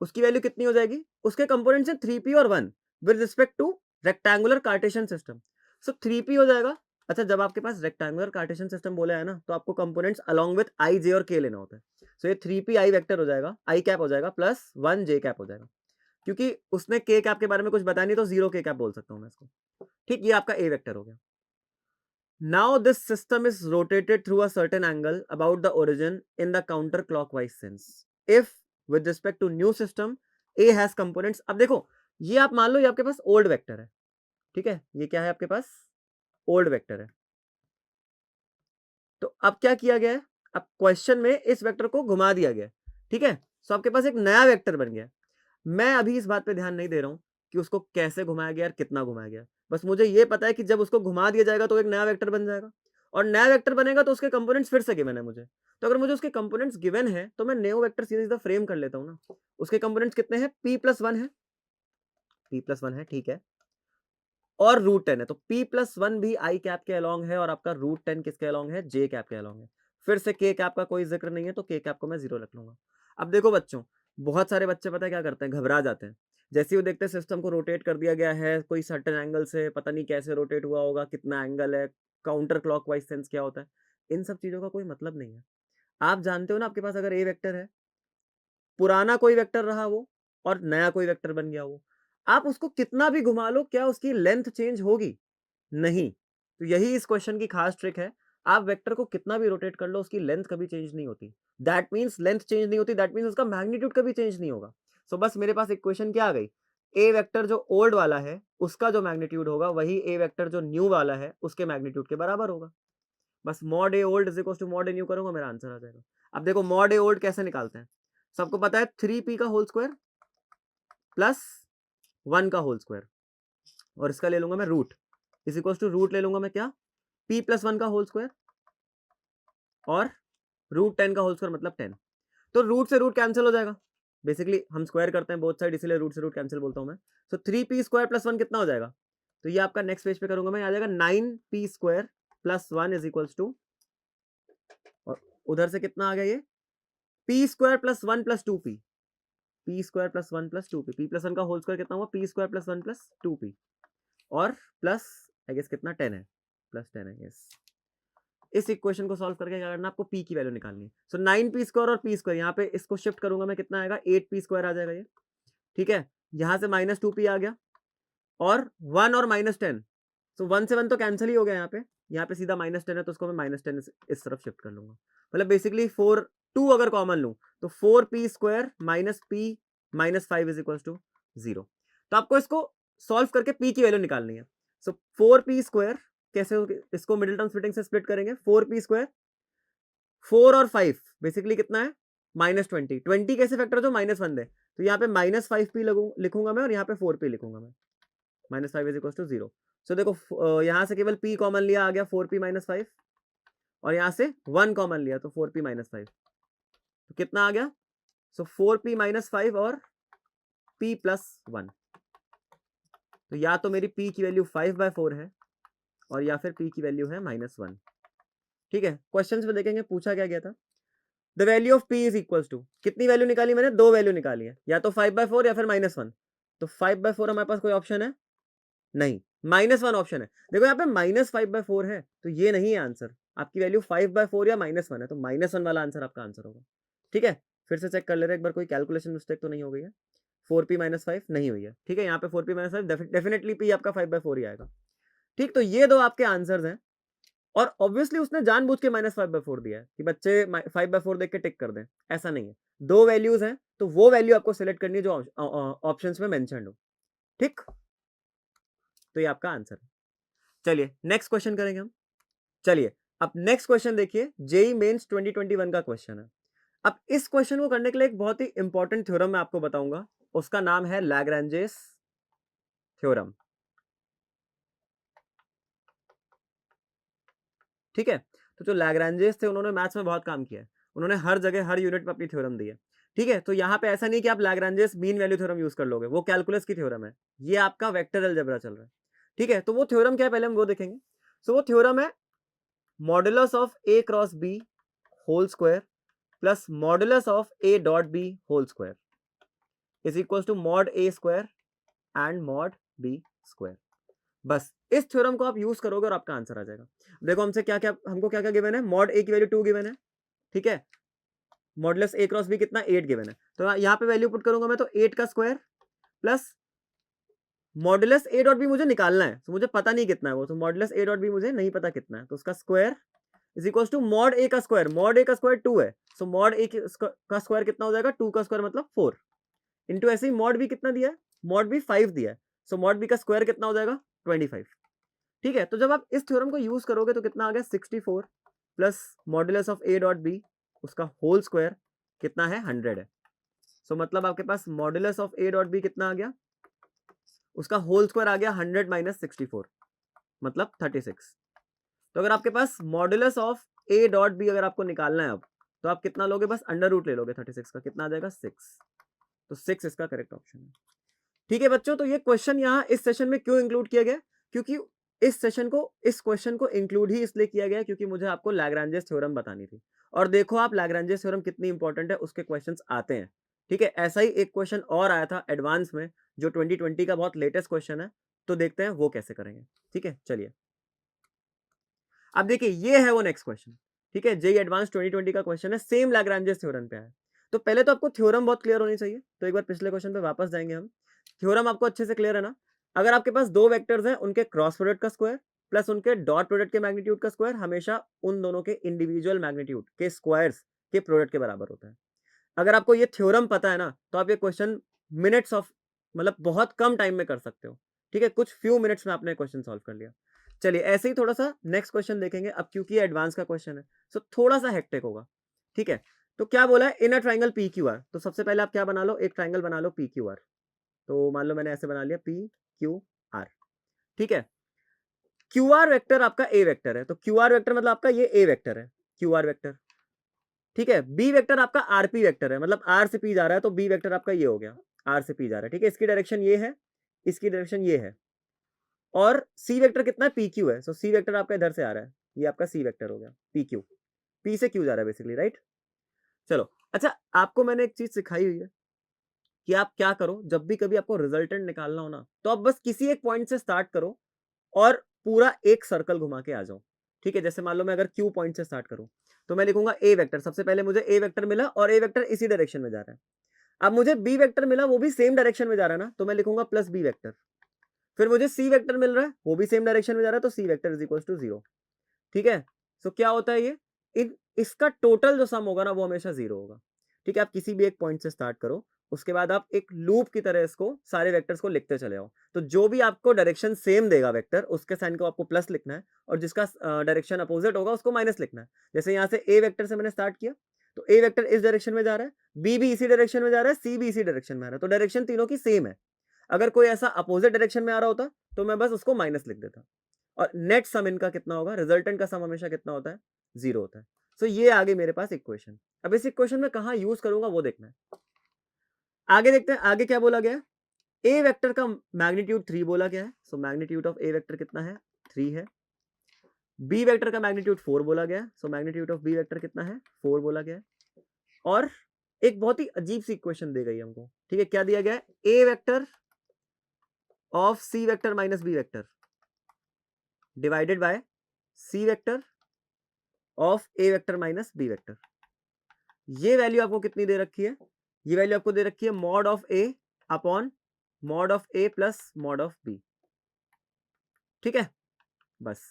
उसकी वैल्यू कितनी हो जाएगी, उसके कंपोनेंट्स है 3p और 1 with respect two rectangular Cartesian system. So 3p हो जाएगा। अच्छा जब आपके पास रेक्टेंगुलर कार्टेशियन सिस्टम बोला है ना, तो आपको कंपोनेंट्स अलोंग विद आई जे और के लेना होता है। सो ये 3p आई वेक्टर हो जाएगा, आई कैप हो जाएगा, प्लस 1 जे कैप हो जाएगा। क्योंकि उसने के कैप के बारे में कुछ बताया नहीं तो 0 के कैप बोल सकता हूं मैं इसको, ठीक। ये आपका ए वेक्टर हो गया। Now this system is rotated through a certain angle about the origin in the counterclockwise sense. If with respect to new system A has components, अब देखो ये आप मान लो ये आपके पास ओल्ड वेक्टर है, ठीक है। ये क्या है आपके पास, ओल्ड वेक्टर है। तो अब क्या किया गया है, अब क्वेश्चन में इस वेक्टर को घुमा दिया गया, ठीक है। सो आपके पास एक नया वेक्टर बन गया। मैं अभी इस बात पे ध्यान नहीं दे रहा हूं कि उसको कैसे घुमाया गया और कितना घुमाया गया, बस मुझे ये पता है कि जब उसको घुमा दिया जाएगा तो एक नया वेक्टर बन जाएगा, और नया वेक्टर बनेगा तो उसके कंपोनेंट्स फिर से गिवन है मुझे। तो अगर मुझे उसके कंपोनेंट्स गिवन है तो मैं न्यू वेक्टर सीधे सीधा फ्रेम कर लेता हूं ना। उसके कंपोनेंट्स कितने हैं, p+1 है, p+1 है, ठीक है। और रूट 10 है, तो p+1 भी i कैप के अलॉन्ग है और आपका रूट 10 किसके अलॉन्ग है, j कैप के अलॉन्ग है। फिर से k कैप का कोई जिक्र नहीं है, तो k कैप को मैं 0 रख लूंगा। अब देखो बच्चों, बहुत सारे बच्चे पता है क्या करते हैं, घबरा जाते हैं। जैसे ही वो देखते हैं सिस्टम को रोटेट कर दिया गया है कोई सर्टेन एंगल से, पता नहीं कैसे रोटेट हुआ होगा, कितना एंगल है, काउंटर क्लॉकवाइज सेंस क्या होता है, इन सब चीजों का कोई मतलब नहीं है। आप जानते हो ना, आपके पास अगर ए वेक्टर है, पुराना कोई वेक्टर रहा वो और नया कोई वेक्टर बन गया वो, आप उसको कितना भी घुमा लो, क्या उसकी लेंथ चेंज होगी? नहीं। तो यही इस क्वेश्चन की खास ट्रिक है। आप वेक्टर को कितना भी रोटेट कर लो, उसकी लेंथ कभी चेंज नहीं होती। दैट मीन्स लेंथ चेंज नहीं होती, दैट मीन्स उसका मैग्नीट्यूड कभी चेंज नहीं होगा। सो बस मेरे पास इक्वेशन क्या आ गई, ए वेक्टर जो ओल्ड वाला है उसका जो मैग्नीट्यूड होगा वही ए वेक्टर जो न्यू वाला है उसके मैग्नीट्यूड के बराबर होगा। बस mod A old is equal to mod A new करूंगा, मेरा आंसर आ जाएगा। अब देखो मॉड ए ओल्ड कैसे निकालते हैं, सबको पता है 3p का होल स्क्वायर प्लस 1 का होल स्क्वायर, और इसका ले लूंगा मैं root, is equal to root ले लूंगा मैं क्या, p+1 का होल स्क्वायर और रूट 10 का होल स्क्वायर मतलब 10। तो रूट से रूट कैंसिल हो जाएगा, बेसिकली हम स्क्वायर करते हैं बोथ साइड, इसीलिए रूट से रूट कैंसिल बोलता हूं मैं। सो 3p स्क्वायर प्लस 1 कितना हो जाएगा, तो ये आपका नेक्स्ट पेज पे करूंगा मैं, आ जाएगा 9p square plus 1 is equals to, और उधर से कितना आ गया ये, p square plus 1 plus 2p, p square plus 1 plus 2p, p+1 का होल स्क्वायर कितना हुआ, p square plus 1 plus 2p, और प्लस आई गेस कितना 10 है, प्लस 10 है, यस। इस इक्वेशन को सॉल्व करके क्या करना, आपको p की वैल्यू निकालनी है। सो 9p स्क्वायर और p स्क्वायर, यहाँ पे इसको शिफ्ट करूंगा मैं, कितना आएगा 8p स्क्वायर आ जाएगा ये, ठीक है। यहाँ से माइनस 2p आ गया, और 1 और -10, सो 1 से 1 तो कैंसिल ही हो गया यहाँ पे सीधा -10 है, तो उसको मैं -10 इस तरफ शिफ्ट कर लूंगा। मतलब बेसिकली 2 अगर कॉमन लूं तो 4p square minus p minus 5 is equal to 0। तो आपको इसको सॉल्व करके p की वैल्यू निकालनी है। सो 4p स्क्वायर कैसे होगी, इसको मिडिल टर्म स्प्लिटिंग से स्प्लिट करेंगे, 4p स्क्वायर, 4 और 5 बेसिकली कितना है -20, 20 कैसे फैक्टर जो -1 दे, तो यहाँ पे -5p लिखूंगा मैं, और यहाँ पे 4p लिखूंगा मैं, -5 इज इक्वल टू 0। सो देखो यहाँ से केवल p कॉमन लिया, आ गया 4p माइनस 5, और यहाँ से 1 कॉमन लिया तो 4p माइनस 5, तो कितना आ गया, सो 4p माइनस 5 और p प्लस 1। तो या तो मेरी p की वैल्यू 5/4 है, और या फिर p की वैल्यू है -1। ठीक है, क्वेश्चंस में देखेंगे पूछा क्या गया था, the value of p is equal to, कितनी वैल्यू निकाली मैंने, 2 वैल्यू निकाली है, या तो 5/4 या फिर -1। तो 5/4 हमारे पास कोई ऑप्शन है नहीं, -1 ऑप्शन है। देखो यहाँ पे -5/4 है, तो ये नहीं है आंसर, आपकी वैल्यू 5/4 या -1 है, तो -1 वाला आंसर आपका आंसर होगा। ठीक है, फिर से चेक कर ले रहे एक बार, कोई कैलकुलेशन मिस्टेक तो नहीं हो गई है, 4p माइनस 5 नहीं हुई है। ठीक है, यहाँ पे 4p माइनस 5 डेफिनेटली p आपका 5/4 ही आएगा। ठीक, तो ये दो आपके आंसर्स हैं, और ऑब्वियसली उसने जानबूझ के -5/4 दिया है कि बच्चे 5/4 देख के टिक कर दें, ऐसा नहीं है। दो वैल्यूज हैं, तो वो वैल्यू आपको सिलेक्ट करनी है जो ऑप्शंस में मेंशन हो। ठीक, तो ये आपका आंसर है। चलिए नेक्स्ट क्वेश्चन करेंगे हम। चलिए अब नेक्स्ट क्वेश्चन देखिए, जेई मेंस 2021 का क्वेश्चन है। अब इस क्वेश्चन को करने के लिए एक बहुत ही इंपॉर्टेंट थ्योरम मैं आपको बताऊंगा, उसका नाम है लैग्रेंजेस थ्योरम। ठीक है, तो जो लैग्रेंजेस थे उन्होंने मैथ्स में बहुत काम किया है, उन्होंने हर जगह हर यूनिट पे अपनी थ्योरम दी है। ठीक है, तो यहाँ पे ऐसा नहीं कि आप Lagrange's mean value theorem use कर लोगे, वो कैलकुलस की थ्योरम है, ये आपका वेक्टर अलजेब्रा चल रहा है। ठीक है, तो वो थ्योरम क्या है पहले हम वो देखेंगे। सो वो थ्योरम है modulus of a cross b whole square plus modulus of a dot b whole square is equal to mod a square and mod b square. बस इस थ्योरम को आप यूज करोगे और आपका आंसर आ जाएगा। देखो हमसे क्या क्या, हमको क्या क्या गिवन है, मॉड a की वैल्यू 2 गिवन है, ठीक है, मॉडुलस a क्रॉस b कितना 8 गिवन है, तो यहाँ पे वैल्यू पुट करूंगा मैं, तो 8 का square plus modulus a dot b मुझे निकालना है, तो मुझे पता नहीं कितना है वो, तो मॉडुलस a डॉट b मुझे नहीं पता कितना है, तो उसका square is equal to mod ए का स्क्वायर, मॉड ए का स्क्वायर 2 है, सो मॉड ए का स्क्वायर कितना हो जाएगा, 2 का स्क्वायर मतलब 4, इंटू ऐसे ही मॉड बी कितना दिया है, मॉड बी 5 दिया है, सो मॉड बी का स्क्वायर कितना हो जाएगा 25। ठीक है, तो जब आप इस थ्योरम को यूज करोगे तो कितना आ गया 64 plus modulus of a dot b, उसका होल स्क्वायर कितना है 100 है, सो मतलब आपके पास modulus of a dot b कितना आ गया, उसका होल स्क्वायर आ गया 100 माइनस 64 मतलब 36। तो अगर आपके पास modulus of a dot b अगर आपको निकालना है अब, तो आप कितना लोगे, बस अंडर रूट ले लोगे 36 का, कितना आ जाएगा 6, तो 6 इसका करेक्ट ऑप्शन है। ठीक है बच्चों, तो ये क्वेश्चन यहाँ इस सेशन में क्यों इंक्लूड किया गया, क्योंकि इस सेशन को, इस क्वेश्चन को इंक्लूड ही इसलिए किया गया क्योंकि मुझे आपको लैग्रांजेस थ्योरम बतानी थी। और देखो आप लैग्रांजेस थ्योरम कितनी इंपॉर्टेंट है, उसके क्वेश्चंस आते हैं। ठीक है, ऐसा ही एक क्वेश्चन और आया था एडवांस में जो 2020 का बहुत लेटेस्ट क्वेश्चन है, तो देखते हैं वो कैसे करेंगे। ठीक है, चलिए अब देखिए ये है वो नेक्स्ट क्वेश्चन। ठीक है, जेईई एडवांस 2020 का क्वेश्चन है, सेम लैग्रांजेस थ्योरम पे है। तो पहले तो आपको थ्योरम बहुत क्लियर होनी चाहिए, तो एक बार पिछले क्वेश्चन पे वापस जाएंगे हम। थ्योरम आपको अच्छे से क्लियर है ना? अगर आपके पास दो वेक्टर्स हैं, उनके क्रॉस प्रोडक्ट का स्क्वायर प्लस उनके डॉट प्रोडक्ट के मैग्नीट्यूड का स्क्वायर हमेशा उन दोनों के इंडिविजुअल मैग्नीट्यूड के स्क्वायर्स के प्रोडक्ट के बराबर होता है। अगर आपको ये थ्योरम पता है ना, तो आप ये क्वेश्चन मिनट्स ऑफ, मतलब बहुत कम टाइम में कर सकते हो। ठीक है, कुछ फ्यू मिनट्स में आपने क्वेश्चन सॉल्व कर लिया। चलिए ऐसे ही थोड़ा सा नेक्स्ट क्वेश्चन देखेंगे अब, क्योंकि ये एडवांस का क्वेश्चन है सो थोड़ा सा हेक्टिक होगा। ठीक है, तो क्या बोला है, in a triangle p q r. तो सबसे पहले आप क्या बना लो, एक ट्राइंगल बना लो पी क्यू आर। तो मान लो मैंने ऐसे बना लिया पी क्यू आर। ठीक है, क्यू आर वेक्टर आपका ए वेक्टर है, तो क्यू आर वेक्टर मतलब आपका ये ए वेक्टर है, क्यू आर वेक्टर। ठीक है, बी वेक्टर आपका आरपी वेक्टर है, मतलब आर से पी जा रहा है, तो बी वेक्टर आपका ये हो गया, आर से पी जा रहा है। ठीक है, इसकी डायरेक्शन ये है, इसकी डायरेक्शन ये है। और सी वेक्टर कितना है, पी क्यू है, सो सी वेक्टर आपका इधर से आ रहा है, ये आपका सी वेक्टर हो गया, पी क्यू, पी से क्यू जा रहा है बेसिकली, राइट। चलो अच्छा, आपको मैंने एक चीज सिखाई हुई है कि आप क्या करो, जब भी कभी आपको रिजल्टेंट निकालना हो ना, तो आप बस किसी एक पॉइंट से स्टार्ट करो और पूरा एक सर्कल घुमा के आ जाओ। ठीक है, जैसे मान लो मैं अगर क्यू पॉइंट से स्टार्ट करूं, तो मैं लिखूंगा ए वेक्टर, सबसे पहले मुझे ए वेक्टर मिला और ए वेक्टर इसी डायरेक्शन में जा रहा है। अब मुझे बी वेक्टर मिला, वो भी सेम डायरेक्शन में जा रहा है ना, तो मैं लिखूंगा प्लस बी वेक्टर। फिर मुझे सी वेक्टर मिल रहा है, वो भी सेम डायरेक्शन में जा रहा है, तो सी वेक्टर इज इक्वल टू 0। ठीक है, सो क्या होता है ये, इसका टोटल जो सम होगा ना वो हमेशा 0 होगा। ठीक है, आप किसी भी एक पॉइंट से स्टार्ट करो, उसके बाद आप एक लूप की तरह इसको सारे वेक्टर्स को लिखते चले आओ, तो जो भी आपको डायरेक्शन सेम देगा वेक्टर, उसके साइन को आपको प्लस लिखना है, और जिसका डायरेक्शन अपोजिट होगा उसको माइनस लिखना है। जैसे यहाँ से ए वेक्टर से मैंने स्टार्ट किया, तो ए वेक्टर इस डायरेक्शन में जा रहा है, बी भी इसी डायरेक्शन में जा रहा है, सी भी इसी डायरेक्शन में आ रहा है, तो डायरेक्शन तीनों की सेम है। अगर कोई ऐसा अपोजिट डायरेक्शन में आ रहा होता तो मैं बस उसको माइनस लिख देता। और नेट सम इनका कितना होगा, रिजल्टेंट का सम हमेशा कितना होता है, 0 होता है। सो ये आगे मेरे पास इक्वेशन। अब इस इक्वेशन में कहां यूज करूंगा वो देखना है। आगे देखते हैं, आगे क्या बोला गया है, ए वेक्टर का मैग्नीट्यूड 3 बोला गया है, so magnitude of A vector कितना है, 3 है। बी वेक्टर का मैग्नीट्यूड 4 बोला गया है, so magnitude of B vector कितना है, 4 बोला गया है। और एक बहुत ही अजीब सी इक्वेशन दी गई हमको। ठीक है, क्या दिया गया है, a vector of C vector minus b vector divided by c vector of A vector minus b vector. ये वैल्यू आपको कितनी दे रखी है, ये वैल्यू आपको दे रखी है mod of A upon mod of A plus mod of B. ठीक है, बस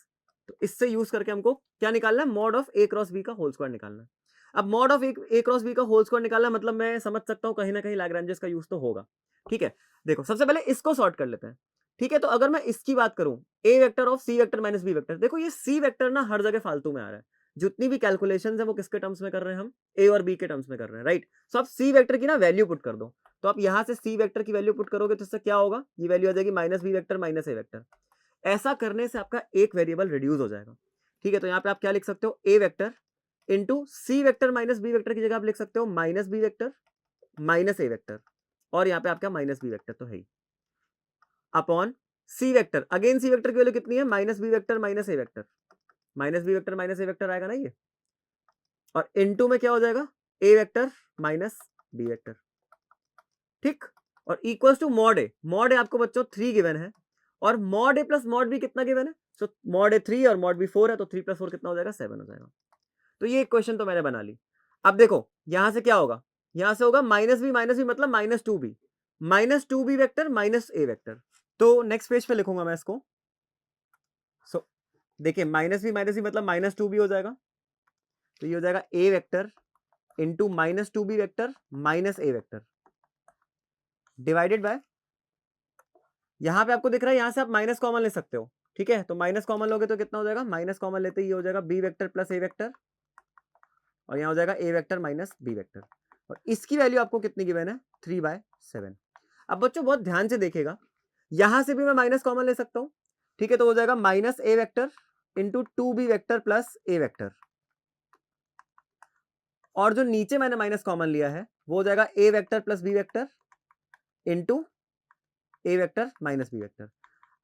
तो इससे यूज करके हमको क्या निकालना है, mod of A cross B का होल स्क्वायर निकालना है। अब mod of A cross B का होल स्क्वायर निकालना मतलब मैं समझ सकता हूं कहीं ना कहीं लैग्रेंजेस का यूज तो होगा। ठीक है, देखो सबसे पहले इसको सॉर्ट कर लेते हैं। ठीक है, तो अगर मैं इसकी बात करूं, a vector of C vector minus b vector, देखो ये सी वेक्टर ना हर जगह फालतू में आ रहा है। जितनी भी कैलकुलेशंस है वो किसके टर्म्स में कर रहे हैं, हम ए और बी के टर्म्स में कर रहे हैं, राइट। सो आप सी वेक्टर की ना वैल्यू पुट कर दो, तो आप यहां से सी वेक्टर की वैल्यू पुट करोगे तो इससे क्या होगा, ये वैल्यू आ जाएगी minus b vector minus a vector. ऐसा करने से आपका एक वेरिएबल रिड्यूस हो जाएगा। ठीक है, तो यहाँ पे आप क्या लिख सकते हो, ए vector into c vector minus b vector की जगह आप लिख सकते हो minus b vector minus a vector, और यहाँ पे आपका माइनस बी वेक्टर तो है ही, upon c vector, again c vector की वैल्यू कितनी है, minus b vector minus a vector, minus b vector minus a vector आएगा ना ये, और इनटू में क्या हो जाएगा, a vector minus b vector. ठीक, और equals to mod a, mod a आपको बच्चों 3 गिवन है, और mod a plus mod b कितना गिवन है, सो मॉड ए 3 और मॉड बी 4 है, तो 3 प्लस 4 कितना हो जाएगा, 7 हो जाएगा। तो ये इक्वेशन तो मैंने बना ली। अब देखो यहां से क्या होगा, यहां से होगा माइनस बी मतलब minus two b vector minus a vector. तो नेक्स्ट पेज पे लिखूंगा मैं इसको। सो देखिए माइनस बी मतलब माइनस 2 बी हो जाएगा, तो ये हो जाएगा a vector into minus 2 b vector minus a vector divided by, यहां पे आपको दिख रहा है यहां से आप माइनस कॉमन ले सकते हो। ठीक है, तो माइनस कॉमन लोगे तो कितना हो जाएगा, माइनस कॉमन लेते ही हो जाएगा B vector plus a vector, और यहाँ हो जाएगा a vector minus b vector, और इसकी वैल्यू आपको कितनी गिवन है, 3/7। अब बच्चों बहुत ध्यान से देखिएगा, यहां से भी मैं माइनस कॉमन ले सकता हूं। ठीक है, तो हो जाएगा minus a vector into 2 b vector plus a vector, और जो नीचे मैंने माइनस कॉमन लिया है वो हो जाएगा a vector plus B vector into A vector minus b vector.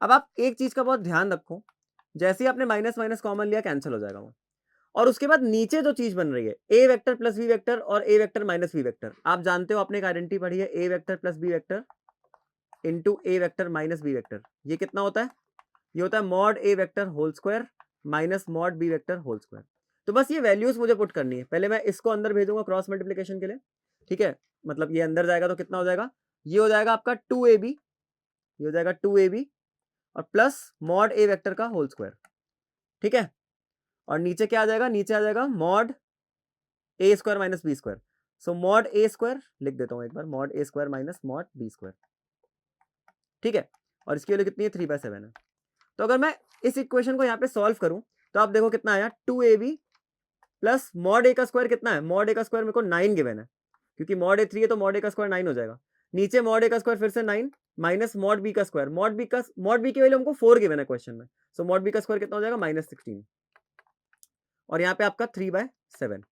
अब आप एक चीज का बहुत ध्यान रखो, जैसे ही आपने माइनस माइनस कॉमन लिया कैंसिल हो जाएगा वो, और उसके बाद नीचे जो चीज बन रही है a vector plus B vector और a vector minus b vector, आप जानते हो आपने एक आइडेंटिटी पढ़ी है a vector plus B vector into A vector minus b vector, ये कितना होता है? ये होता है mod a vector whole square minus mod b vector whole square. तो बस ये वैल्यूज मुझे पुट करनी है, पहले मैं इसको अंदर भेजूंगा क्रॉस मल्टीप्लिकेशन के लिए, ठीक है, मतलब ये अंदर जाएगा तो कितना हो जाएगा, ये हो जाएगा आपका 2ab, ये हो जाएगा 2ab और प्लस मॉड ए वेक्टर का होल स्क्वायर, ठीक है, और नीचे क्या आ जाएगा, नीचे आ जाएगा मॉड ए square minus b square, so mod ए स्क्वायर लिख देता हूं एक बार, मॉड ए square minus mod b square, ठीक है, और इसकी वैल्यू कितनी है 3/7 है। तो अगर मैं इस इक्वेशन को यहाँ पे सॉल्व करूं तो आप देखो कितना आया 2ab प्लस मॉड ए का स्क्वायर कितना है, मॉड ए का स्क्वायर मेरे को 9 गिवन है, क्योंकि मॉड ए 3 है तो मॉड ए का स्क्वायर 9 हो जाएगा, नीचे मॉड ए का स्क्वायर फिर से 9 माइनस मॉड बी का स्क्वायर, मॉड बी की वैल्यू हमको 4 गिवन है क्वेश्चन में, सो मॉड बी का स्क्वायर कितना हो जाएगा -16 और यहाँ पे आपका 3/7,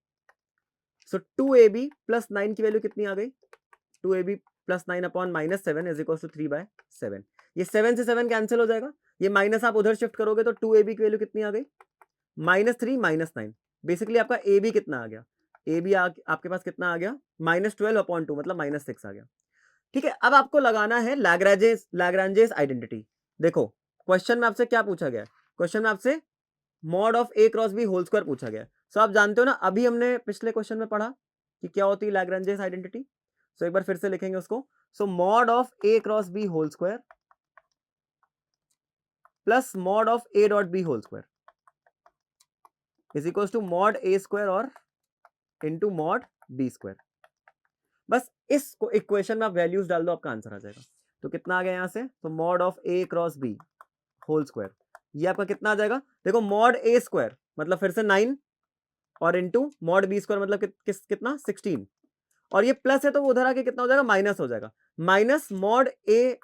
सो 2ab प्लस 9 की वैल्यू कितनी आ गई, 2ab plus 9 upon -7 is equal to 3/7, ये 7 से 7 कैंसिल हो जाएगा, ये माइनस आप उधर शिफ्ट करोगे तो 2ab की वैल्यू कितनी आ गई -3 -9, बेसिकली आपका ए बी कितना आ गया, ए बी आपके पास कितना आ गया -12/2 मतलब -6 आ गया, ठीक है। अब आपको लगाना है लैग्रांजेस आइडेंटिटी। देखो क्वेश्चन में आपसे क्या पूछा गया है, क्वेश्चन में आपसे mod of A cross B whole square पूछा गया है, सो आप जानते हो ना, अभी हमने पिछले क्वेश्चन में पढ़ा कि क्या होती है लैग्रांजेस आइडेंटिटी, सो एक बार फिर से लिखेंगे उसको, so mod of A cross B whole square plus mod of a dot b whole square is equal to mod A square और इंटू मॉड बी स्क्वायर। बस इस इक्वेशन में आप वैल्यूज डाल दो, आपका आंसर आ जाएगा। तो कितना आ गया यहां से, तो mod of A cross B whole square, ये आपका कितना आ जाएगा, देखो मॉड ए स्क्वायर मतलब फिर से 9 और इंटू मॉड बी स्क्वायर मतलब कितना 16, और ये प्लस है तो उधर आके कितना हो जाएगा, माइनस हो जाएगा, minus mod A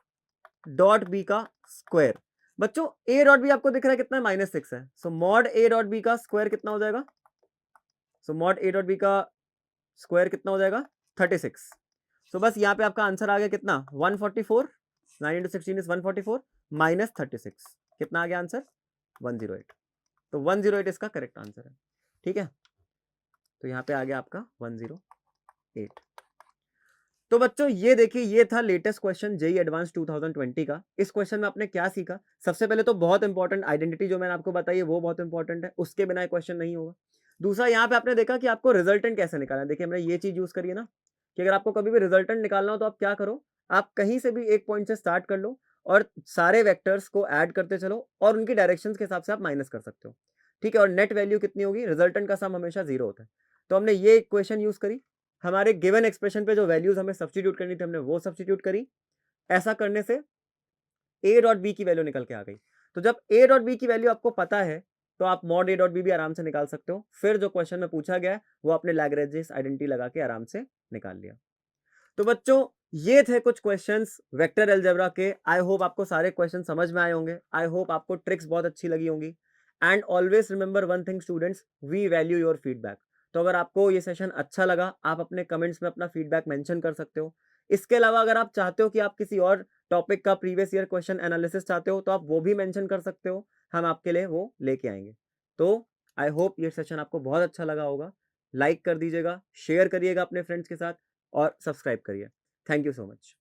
dot B का स्क्वायर। बच्चों ए डॉट बी आपको दिख रहा है कितना है, -6 है, so mod A dot B का स्क्वायर कितना हो जाएगा, सो मॉड ए डॉट बी का स्क्वायर कितना हो जाएगा 36, सो बस यहाँ पे आपका आंसर आ गया कितना 144, 9 इंटू 16 इज 144 माइनस 36, कितना आ गया आंसर 108, तो 108 इसका करेक्ट आंसर है, ठीक है, तो यहाँ पे आ गया आपका 108। तो बच्चों ये देखिए, ये था लेटेस्ट क्वेश्चन जेई एडवांस 2020 का। इस क्वेश्चन में आपने क्या सीखा, सबसे पहले तो बहुत इंपॉर्टेंट आइडेंटिटी जो मैंने आपको बताई है वो बहुत इंपॉर्टेंट है, उसके बिना क्वेश्चन नहीं होगा। दूसरा यहाँ पे आपने देखा कि आपको रिजल्टेंट कैसे निकालना है, देखिए हमने ये चीज यूज करी है ना, कि अगर आपको कभी भी रिजल्टेंट निकालना हो तो आप क्या करो, आप कहीं से भी एक पॉइंट से स्टार्ट कर लो और सारे वेक्टर्स को ऐड करते चलो और उनकी डायरेक्शंस के हिसाब से आप माइनस कर सकते हो, ठीक है, और नेट वैल्यू कितनी होगी, रिजल्टेंट का सम हमेशा 0 होता है। तो हमने ये इक्वेशन यूज करी, हमारे गिवन एक्सप्रेशन पे जो वैल्यूज हमें सब्स्टिट्यूट करनी थी हमने वो सब्स्टिट्यूट करी, ऐसा करने से ए डॉट बी की वैल्यू निकल के आ गई। तो जब ए डॉट बी की वैल्यू आपको पता है तो आप मॉड ए डॉट बी भी आराम से निकाल सकते हो, फिर जो क्वेश्चन में पूछा गया है वो आपने लैग्रेंजेस आइडेंटिटी लगा के आराम से निकाल लिया। तो बच्चों ये थे कुछ क्वेश्चंस वेक्टर अलजेब्रा के, आई होप आपको सारे क्वेश्चन समझ में आए होंगे, आई होप आपको ट्रिक्स बहुत अच्छी लगी होंगी, and always remember one thing students, we value your feedback. तो अगर आपको ये सेशन अच्छा लगा आप अपने कमेंट्स में अपना फीडबैक मेंशन कर सकते हो। इसके अलावा अगर आप चाहते हो कि आप किसी और टॉपिक का प्रीवियस ईयर क्वेश्चन एनालिसिस चाहते हो तो आप वो भी मेंशन कर सकते हो, हम आपके लिए वो लेके आएंगे। तो आई होप ये सेशन आपको बहुत अच्छा लगा होगा, लाइक कर दीजिएगा, शेयर करिएगा अपने फ्रेंड्स के साथ और सब्सक्राइब करिए। Thank you so much.